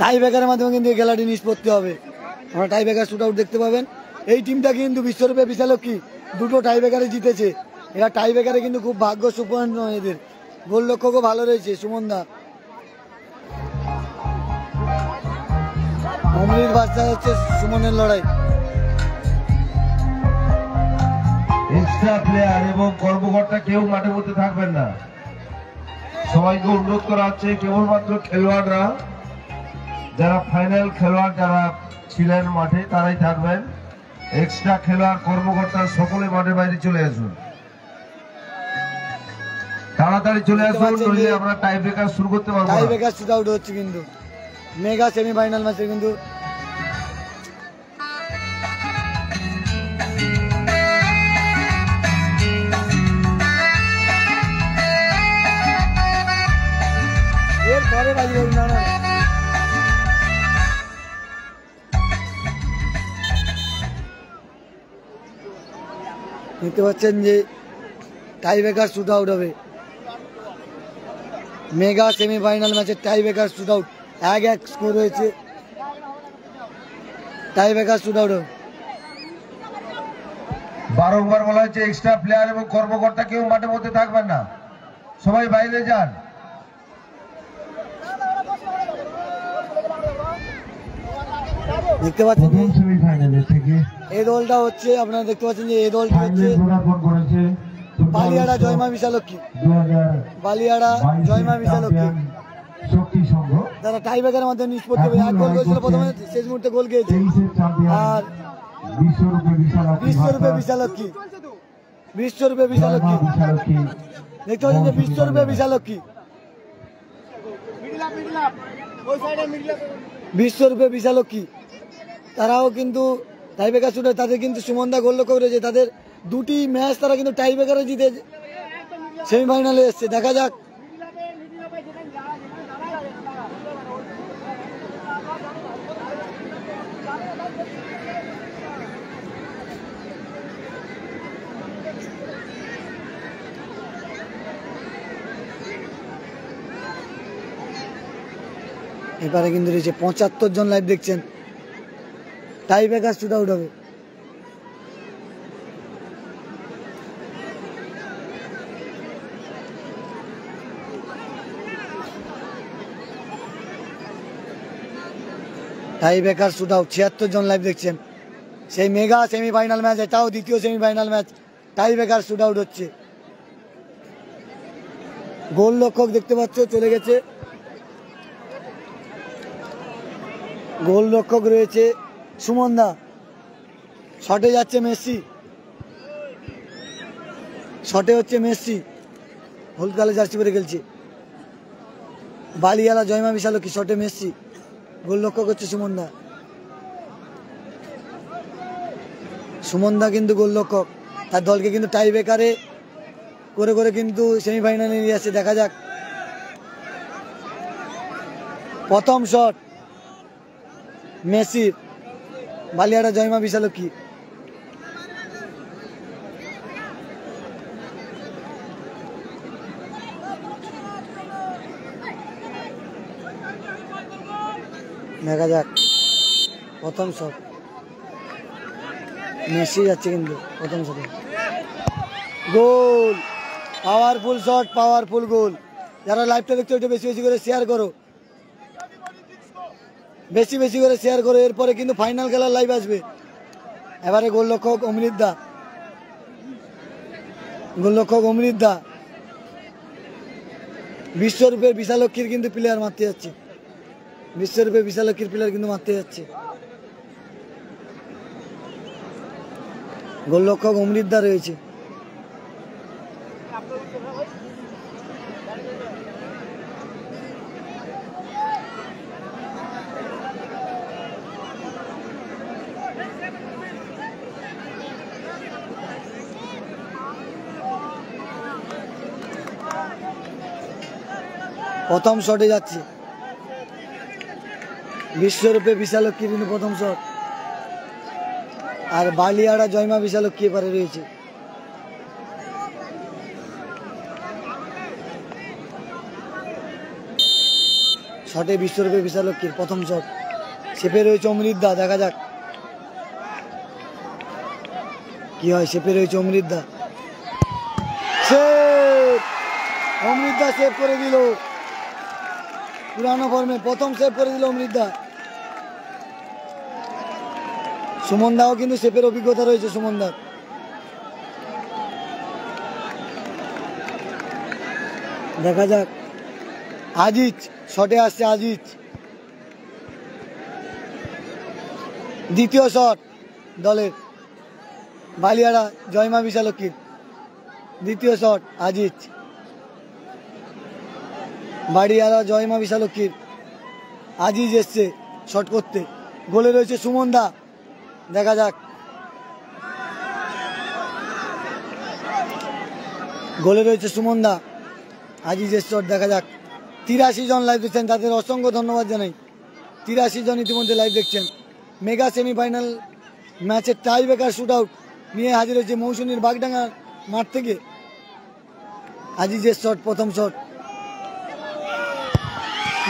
টাই ব্রেকারের মাধ্যমে কিন্তু এই খেলাটি নিষ্পত্তি হবে। আমরা টাই ব্রেকার শুট আউট দেখতে পাবেন। এই টিমটা কিন্তু বিশ্বরূপে বিশালক্ষী দুটো টাই ব্রেকারে জিতেছে। এরা টাই ব্রেকারে কিন্তু খুব ভাগ্য সুপন্ন। এদের গোল লক্ষ্যও ভালো রয়েছে সুমন দা। অমৃত বাচ্চা হচ্ছে সুমনের লড়াই। এক্সট্রা প্লেয়ার এবং কর্মকর্তা কেউ মাঠের মধ্যে থাকবেন না, সবাইকে অনুরোধ করা হচ্ছে কেবলমাত্র খেলোয়াড়রা, যারা ফাইনাল খেলোয়াড় যারা ছিলেন মাঠে তারাই থাকবেন। এক্সট্রা খেলোয়াড় কর্মকর্তা সকলে মাঠের বাইরে চলে আসুন, তাড়াতাড়ি চলে আসুন, নইলে আমরা টাই ব্রেকার শুরু করতে পারবো না। টাই ব্রেকার শুট আউট হচ্ছে কিন্তু মেগা সেমিফাইনাল ম্যাচে কিন্তু এর পরে বাজি বলুন না দেখতে পাচ্ছেন যে টাই ব্রেকার শুট আউট হবে। মেগা সেমিফাইনাল ম্যাচে tie breaker shoot out 1-1 score হয়েছে। টাই ব্রেকার শুট আউট বারংবার বলা হচ্ছে এক্সট্রা প্লেয়ার এবং কর্মকর্তা কেউ মাঠের মধ্যে থাকবেন না, সবাই বাইরে যান। দেখতে পাচ্ছেন সেমিফাইনালের থেকে এই দলটা হচ্ছে আপনারা দেখতে পাচ্ছেন যে এই দলটা হচ্ছে পদার্পণ করেছে বালিয়াড়া জয়মা বিশালক্ষী, বালিয়াড়া জয়মা বিশালক্ষী শক্তি সংঘ তারা টাই ব্রেকারের মাধ্যমে নিষ্পত্তি হবে। 1 গোল করেছিল প্রথমে, শেষ মুহূর্তে গোল খেয়েছে। 23-এর চ্যাম্পিয়ন আর বিশ্বরূপে বিশালাক্ষী, বিশ্বরূপে বিশালক্ষী, বিশ্বরূপে বিশালক্ষী বিশালাক্ষী দেখতে পাচ্ছেন যে বিশ্বরূপে বিশালক্ষী, বিশ্বরূপে বিশালক্ষী তারাও কিন্তু টাই ব্রেকার শুটে। তাদের কিন্তু সুমনদা গোল লক্ষ্য করেছে, তাদের 2টি ম্যাচ তারা কিন্তু টাই ব্রেকারে জিতে সেমিফাইনালে এসছে। দেখা যাক এবারে কিন্তু রয়েছে 75 জন লাইভ দেখছেন। টাই ব্রেকার শুট আউট হবে। টাই ব্রেকার শুট আউট 76 জন লাইভ দেখছেন। সেই মেগা সেমিফাইনাল ম্যাচ, এটাও দ্বিতীয় semifinal match, tie breaker shoot out হচ্ছে। গোল রক্ষক দেখতে পাচ্ছ চলে গেছে, গোল রক্ষক রয়েছে সুমনদা, শটে যাচ্ছে মেসি, শটে হচ্ছে মেসি, হলুদ কালো জার্সি পরে খেলছে। বালিয়ালা জয়মা বিশালক্ষী, শটে মেসি, গোল রক্ষক হচ্ছে সুমনদা। সুমনদা কিন্তু গোল রক্ষক, তার দলকে কিন্তু টাই ব্রেকারে করে করে কিন্তু সেমিফাইনালে নিয়ে আসছে। দেখা যাক প্রথম শট মেসির, বালিয়াড়া জয়মা বিশালক্ষী। দেখা যাক প্রথম শট মেসি যাচ্ছে কিন্তু প্রথম শটে গোল, পাওয়ারফুল শট, পাওয়ারফুল গোল। যারা লাইভটা দেখছো একটু বেশি বেশি করে শেয়ার করো, বেশি বেশি করে শেয়ার করো। এরপরে কিন্তু ফাইনাল খেলার লাইভ আসবে। এবারে গোলরক্ষক অমৃত দা, গোলরক্ষক অমৃত দা বিশ্বরূপের বিশালক্ষীর কিন্তু প্লেয়ার মারতে যাচ্ছে, বিশ্বরূপের বিশালক্ষীর প্লেয়ার কিন্তু মারতে যাচ্ছে। গোলরক্ষক অমৃত দা রয়েছে। প্রথম শটে যাচ্ছে বিশ্বরূপে বিশালক্ষী কিন্তু প্রথম শট, আর বালিয়াড়া জয়মা বিশালক্ষী এপারে রয়েছে। শটে বিশ্বরূপে বিশালক্ষীর প্রথম শট, সেপে রয়েছে অমৃত দা। দেখা যাক কি হয়, সেপে রয়েছে অমৃত দা, অমৃত দা সেভ করে দিল পুরানো ফর্মে, প্রথম সেভ করে দিল অমৃত দা। সুমন দাও কিন্তু শেপের অভিজ্ঞতা রয়েছে সুমন দার। দেখা যাক আজিজ শটে আসছে আজিজ। দ্বিতীয় শট দলের বালিয়াড়া জয়মা বিশালক্ষীর। দ্বিতীয় শট আজিজ বাড়িয়াড়া জয়মা বিশালক্ষীর। আজিজ এসছে শট করতে। গোলে রয়েছে সুমন দা। দেখা যাক গোলে রয়েছে সুমন দা। আজিজের শট দেখা যাক। 83 জন লাইভ দেখছেন, তাদের অসংখ্য ধন্যবাদ জানাই। 83 জন ইতিমধ্যে লাইভ দেখছেন। মেগা সেমিফাইনাল ম্যাচের টাই ব্রেকার শুট আউট নিয়ে হাজির হয়েছে মৌসুমীর বাগডাঙ্গা মাঠ থেকে। আজিজের শট, প্রথম শট,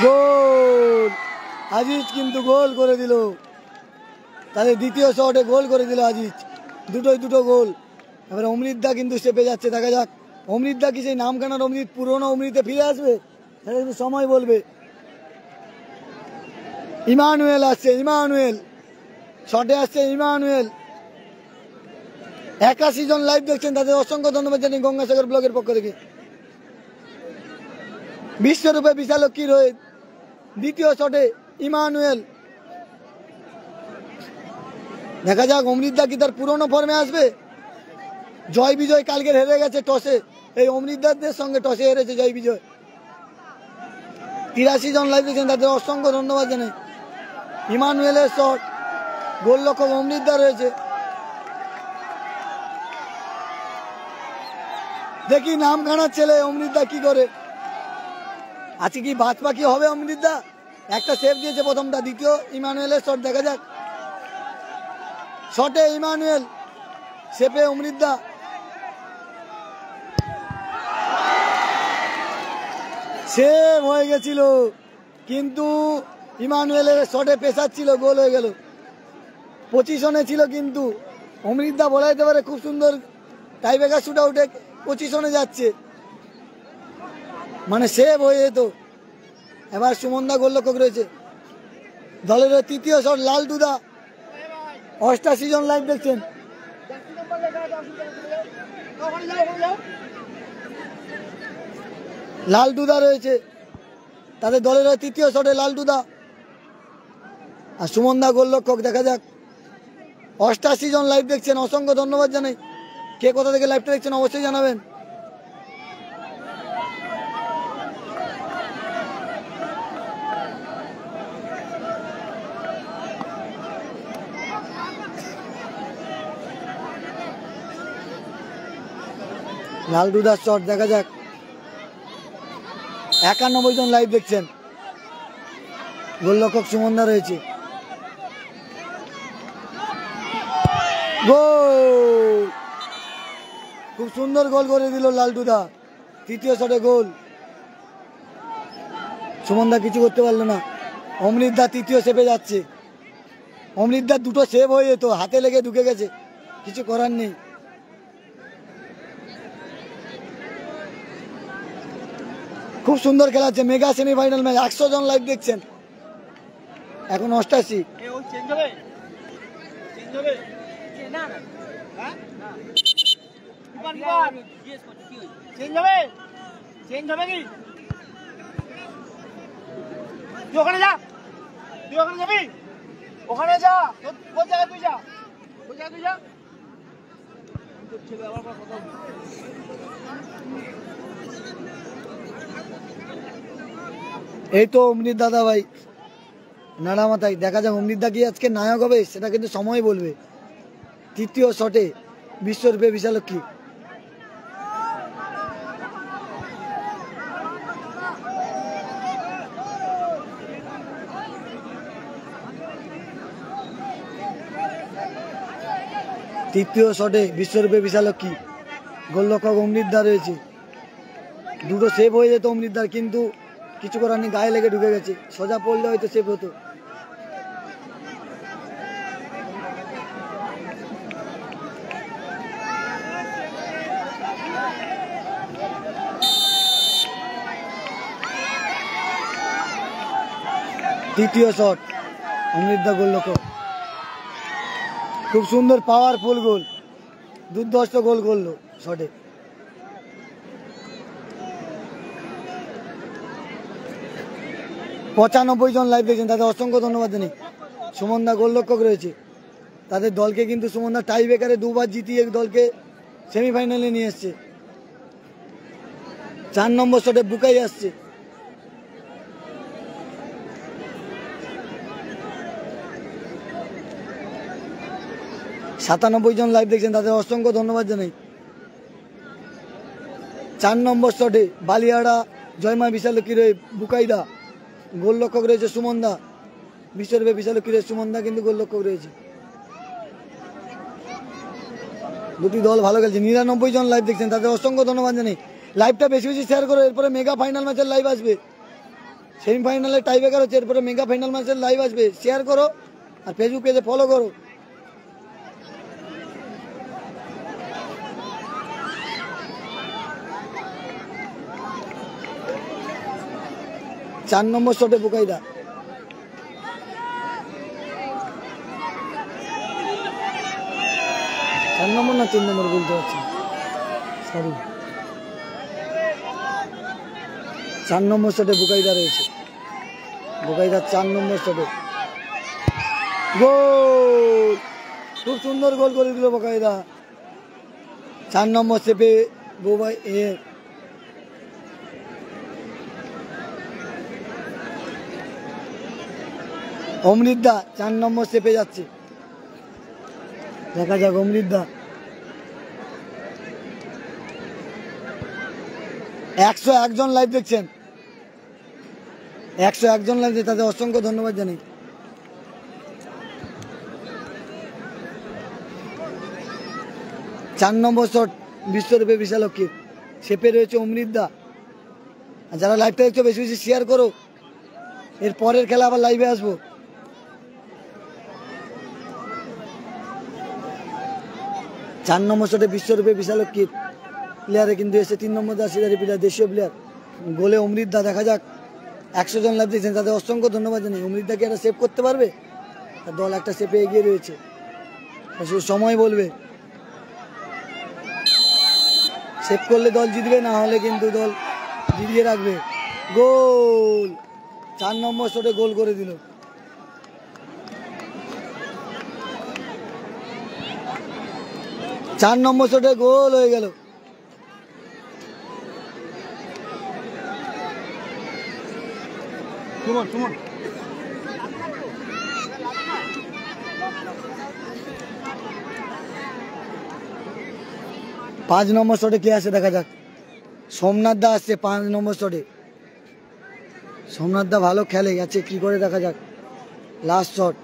গোল। আজিজ কিন্তু গোল করে দিল, তাদের দ্বিতীয় শটে গোল করে দিল আজিজ। দুটো গোল। এবার অমৃতদা কিন্তু চেপে যাচ্ছে। দেখা যাক অমৃতদা কি সেই নামখানার অমৃত পুরনো অমৃতে ফিরে আসবে, সেটা কিন্তু সময় বলবে। ইমানুয়েল আসছে, ইমানুয়েল শটে আসছে ইমানুয়েল। 81 জন লাইভ দেখছেন, তাদের অসংখ্য ধন্যবাদ জানি গঙ্গাসাগর ব্লগের পক্ষ থেকে। বিশ্বরূপে বিশালক্ষীর হয়ে দ্বিতীয় শটে ইমানুয়েল। দেখা যাক অমৃতদা কি তার পুরনো ফর্মে আসবে। জয় বিজয় কালকে হেরে গেছে টসে, এই অমৃতদারদের সঙ্গে টসে হেরেছে জয় বিজয়। 83 জন লাইভ দেখছেন, তাদের অসংখ্য ধন্যবাদ জানাই। ইমানুয়েলের শট, গোলরক্ষক অমৃতদা রয়েছে। দেখি নামখানার ছেলে অমৃতদা কি করে। আজকে কি ভাত পাখি হবে অমৃতদা? একটা সেভ দিয়েছে প্রথমটা, দ্বিতীয় ইমানুয়েলের শট। দেখা যাক শটে ইমানুয়েল, সেপে অমৃতদা। সেভ হয়ে গেছিল, কিন্তু ইমানুয়েলের শটে পেশার ছিল, গোল হয়ে গেল। পজিশনে ছিল, কিন্তু অমৃতদা বলা যেতে পারে খুব সুন্দর টাই ব্রেকার শুট আউটে পজিশনে যাচ্ছে, মানে সেভ হয়ে যেত। এবার সুমনদা গোলরক্ষক রয়েছে। দলের তৃতীয় শট লাল দুদা। 88 জন লাইভ দেখছেন। লাল দুদা রয়েছে, তাদের দলের তৃতীয় শটে লাল দুদা আর সুমনদা গোলরক্ষক। দেখা যাক 88 জন লাইভ দেখছেন, অসংখ্য ধন্যবাদ জানাই। কে কোথা থেকে লাইভটা দেখছেন অবশ্যই জানাবেন। লাল দুদার শট দেখা যাক। 91 জন লাইভ দেখছেন, গোলরক্ষক সুমনদা রয়েছে। গোল, খুব সুন্দর গোল করে দিল লালটুদা। তৃতীয় শটে গোল। সুমনদা কিছু করতে পারলো না। অমৃতদা তৃতীয় সেভে যাচ্ছে। অমৃতদার দুটো সেভ হয়ে যেত, হাতে লেগে ঢুকে গেছে, কিছু করার নেই। খুব সুন্দর খেলা হচ্ছে, মেগা সেমিফাইনাল ম্যাচ। 100 জন লাইভ দেখছেন, এখন 88। ওখানে যা, তুই ওখানে যাবি, ওখানে যা, কোন জায়গায় তুই যা, কোন জায়গায় তুই যা। এই তো অমৃত দাদা ভাই নাড়া মাথায়। দেখা যাক অমৃতদা কি আজকে নায়ক হবে, সেটা কিন্তু সময় বলবে। তৃতীয় শটে বিশ্বরূপে বিশালক্ষী। তৃতীয় শটে বিশ্বরূপে বিশালক্ষী, গোলরক্ষক অমৃতদা রয়েছে। দুটো সেভ হয়ে যেত অমৃতদার, কিন্তু কিছু করার নেই, গায়ে লেগে ঢুকে গেছে। সোজা পড়লে হয়তো সেভ হতো। তৃতীয় শট অমৃতদা গোলরক্ষক। খুব সুন্দর পাওয়ারফুল গোল, দুর্ধর্ষ গোল করলো শটে। পঁচানব্বই জন লাইভ দেখছেন, তাদের অসংখ্য ধন্যবাদ জানাই। সুমন দা গোলরক্ষক রয়েছে, তাদের দলকে কিন্তু সুমন দা টাই ব্রেকারে 2 বার জিতিয়ে দলকে সেমিফাইনালে নিয়ে এসছে। 4 নম্বর শটে বুকাই আসছে। সাতানব্বই জন লাইভ দেখছেন, তাদের অসংখ্য ধন্যবাদ জানাই। 4 নম্বর শটে বালিয়াড়া জয়মা বিশালক্ষী রয়ে বুকাইদা, গোলরক্ষক রয়েছে সুমন দা, বিশ্বরূপে বিশালক্ষী রয়ে সুমন দা কিন্তু গোলরক্ষক রয়েছে। দুটি দল ভালো খেলছে। 99 জন লাইভ দেখছেন, তাদের অসংখ্য ধন্যবাদ জানাই। লাইভটা বেশি বেশি শেয়ার করো, এরপরে মেগা ফাইনাল ম্যাচের লাইভ আসবে। সেমিফাইনালে টাই ব্রেকার হচ্ছে, এরপরে মেগা ফাইনাল ম্যাচের লাইভ আসবে। শেয়ার করো আর ফেসবুক পেজে ফলো করো। চার নম্বর শটে বুকাইদা, চার নম্বর না 3 নম্বর বলতে পারছি, সরি। 4 নম্বর শটে বুকাইদা রয়েছে, বুকাইদা 4 নম্বর শটে গোল, খুব সুন্দর গোল করে দিল বুকাইদা। 4 নম্বর স্টেপে বুবাই অমৃতদা 4 নম্বর স্টেপে যাচ্ছে, দেখা যাক অমৃতদা। 101 জন লাইভ দেখছেন, 101 জন লাইভ দেখছেন, তাদের অসংখ্য ধন্যবাদ জানাই। চার নম্বর শট বিশ্বরূপে বিশালক্ষী, শেপে রয়েছে অমৃতদা। আর যারা লাইভটা দেখছো বেশি বেশি শেয়ার করো, এর পরের খেলা আবার লাইভে আসবো। 4 নম্বর শটে বিশ্বরূপে বিশালক্ষীর প্লেয়ারে কিন্তু এসে 3 নম্বর দাসিদারি প্লেয়ার, দেশীয় প্লেয়ার, গোলে অমৃতদা। দেখা যাক, 100 জন লাইভ দেখছেন, তাদের অসংখ্য ধন্যবাদ জানাই। অমৃতদা কি একটা সেভ করতে পারবে? তার দল একটা সেভে এগিয়ে রয়েছে, শুধু সময় বলবে। সেভ করলে দল জিতবে, না হলে কিন্তু দল জিতিয়ে রাখবে। গোল, 4 নম্বর শটে গোল করে দিল। চার নম্বর শটে গোল হয়ে গেল। সুমন সুমন 5 নম্বর শটে কে আসে দেখা যাক। সোমনাথ দা আসছে 5 নম্বর শটে। সোমনাথ দা ভালো খেলে গেছে, কি করে দেখা যাক। লাস্ট শট,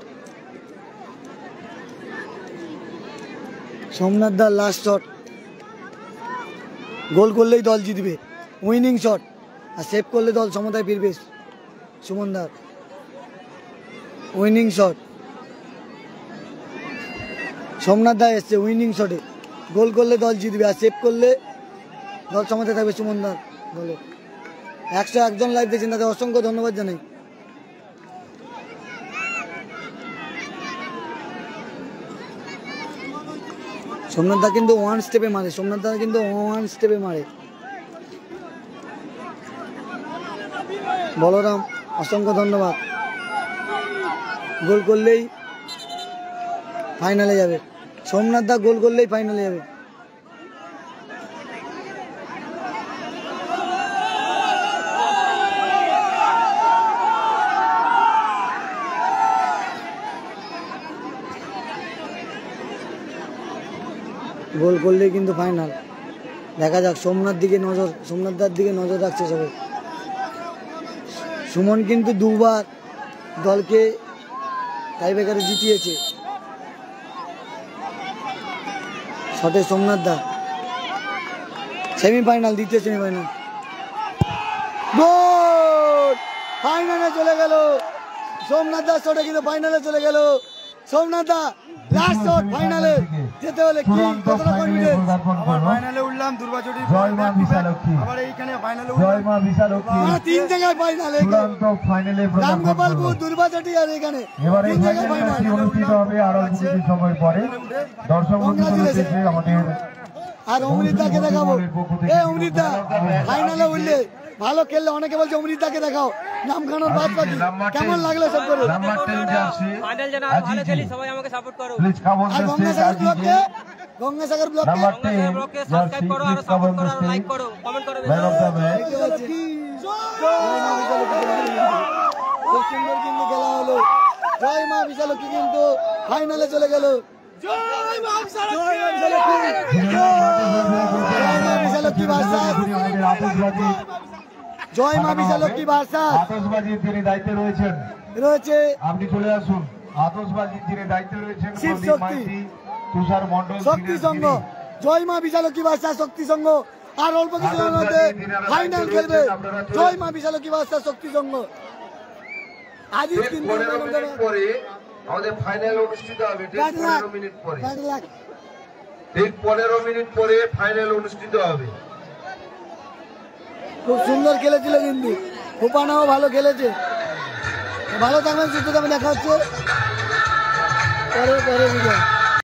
সোমনাথ দা লাস্ট শট, গোল করলেই দল জিতবে, উইনিং শট। আর সেভ করলে দল সমতায় ফিরবে। সুমন দা উইনিং শট, সোমনাথ দা এসছে উইনিং শটে, গোল করলে দল জিতবে, আর সেভ করলে দল সমতায় থাকবে সুমন দা বলে। 101 জন লাইভ দেখছেন, তাদের অসংখ্য ধন্যবাদ জানাই। সোমনাথ দা কিন্তু 1 স্টেপে মারে, সোমনাথ দা কিন্তু 1 স্টেপে মারে। বলরাম অসংখ্য ধন্যবাদ। গোল করলেই ফাইনালে যাবে, সোমনাথ দা গোল করলেই ফাইনালে যাবে। গোল করলেই কিন্তু ফাইনাল। দেখা যাক, সোমনাথ দিকে নজর, সোমনাথ দার দিকে নজর রাখছে সবাই। সুমন কিন্তু 2 বার দলকে টাইব্রেকারে জিতিয়েছে। শটে সোমনাথ দা, সেমিফাইনাল, দ্বিতীয় সেমিফাইনাল, গোল, ফাইনালে চলে গেল সোমনাথ দা। শটে কিন্তু ফাইনালে চলে গেল সোমনাথ দা, লাস্ট শট ফাইনালে। যেতে হলে কি চূড়ান্ত কতটা ফাইনালে কনফিডেন্স? পদার্পণ করলো। ফাইনালে উঠলাম দুর্গাচুরি জয় মা বিশালক্ষী, আবার এইখানে ফাইনালে জয় মা বিশালক্ষী, আমরা 3 জায়গায় ফাইনালে চূড়ান্ত ফাইনালে পদার্পণ রামগোপালপুর করলো। দুর্বাচটি আর এখানে এবারে 3 জায়গায় ফাইনাল ম্যাচটি ফাইনাল। অনুষ্ঠিত হবে আরো কিছু সময় পরে। দর্শক বন্ধুদের উদ্দেশ্যে আমাদের আর অমৃতাকে দেখাবো। এ অমৃতা ফাইনালে উঠলে ভালো খেললে, অনেকে বলছে অমৃতাকে দেখাও, নাম খানোর বাদ বাকি কেমন লাগলো সব করে? নাম্বার 10 জার্সি ফাইনাল যেন আরো ভালো খেলি, সবাই আমাকে সাপোর্ট করো। প্লিজ কাম অন আর দ্য স্টেজ। গঙ্গাসাগর ব্লককে নাম্বার 10 ব্লগকে সাবস্ক্রাইব করো, আরো সাপোর্ট করো, আর লাইক করো, কমেন্ট করো। ম্যান অফ দ্য ম্যাচ খুব সুন্দর কিন্তু খেলা হলো। জয় মা বিশালক্ষী কিন্তু ফাইনালে চলে গেল। জয় মা বিশালক্ষী ভার্সাস জয় মা বিশালক্ষী ভার্সাস আতশবাজির যিনি দায়িত্বে রয়েছেন রয়েছে আপনি চলে আসুন। আতশবাজির যিনি দায়িত্বে রয়েছেন শিব প্রদীপ শক্তি। মাইতি, তুষার মণ্ডল, শক্তি সংঘ, জয় মা বিশালক্ষী ভার্সাস শক্তি সংঘ। আর অল্প কিছুদিনের মধ্যে ফাইনাল খেলবে জয় মা বিশালক্ষী ভার্সাস শক্তি সংঘ। আজই কিন্তু পরে আমাদের ফাইনাল অনুষ্ঠিত হবে। ঠিক 15 মিনিট পরে, ঠিক 15 মিনিট পরে ফাইনাল অনুষ্ঠিত হবে। খুব সুন্দর খেলেছিল কিন্তু হোপানাও ভালো খেলেছে। ভালো থাকবেন, সুস্থ থাকবেন, দেখা হচ্ছে পরে বিদায়।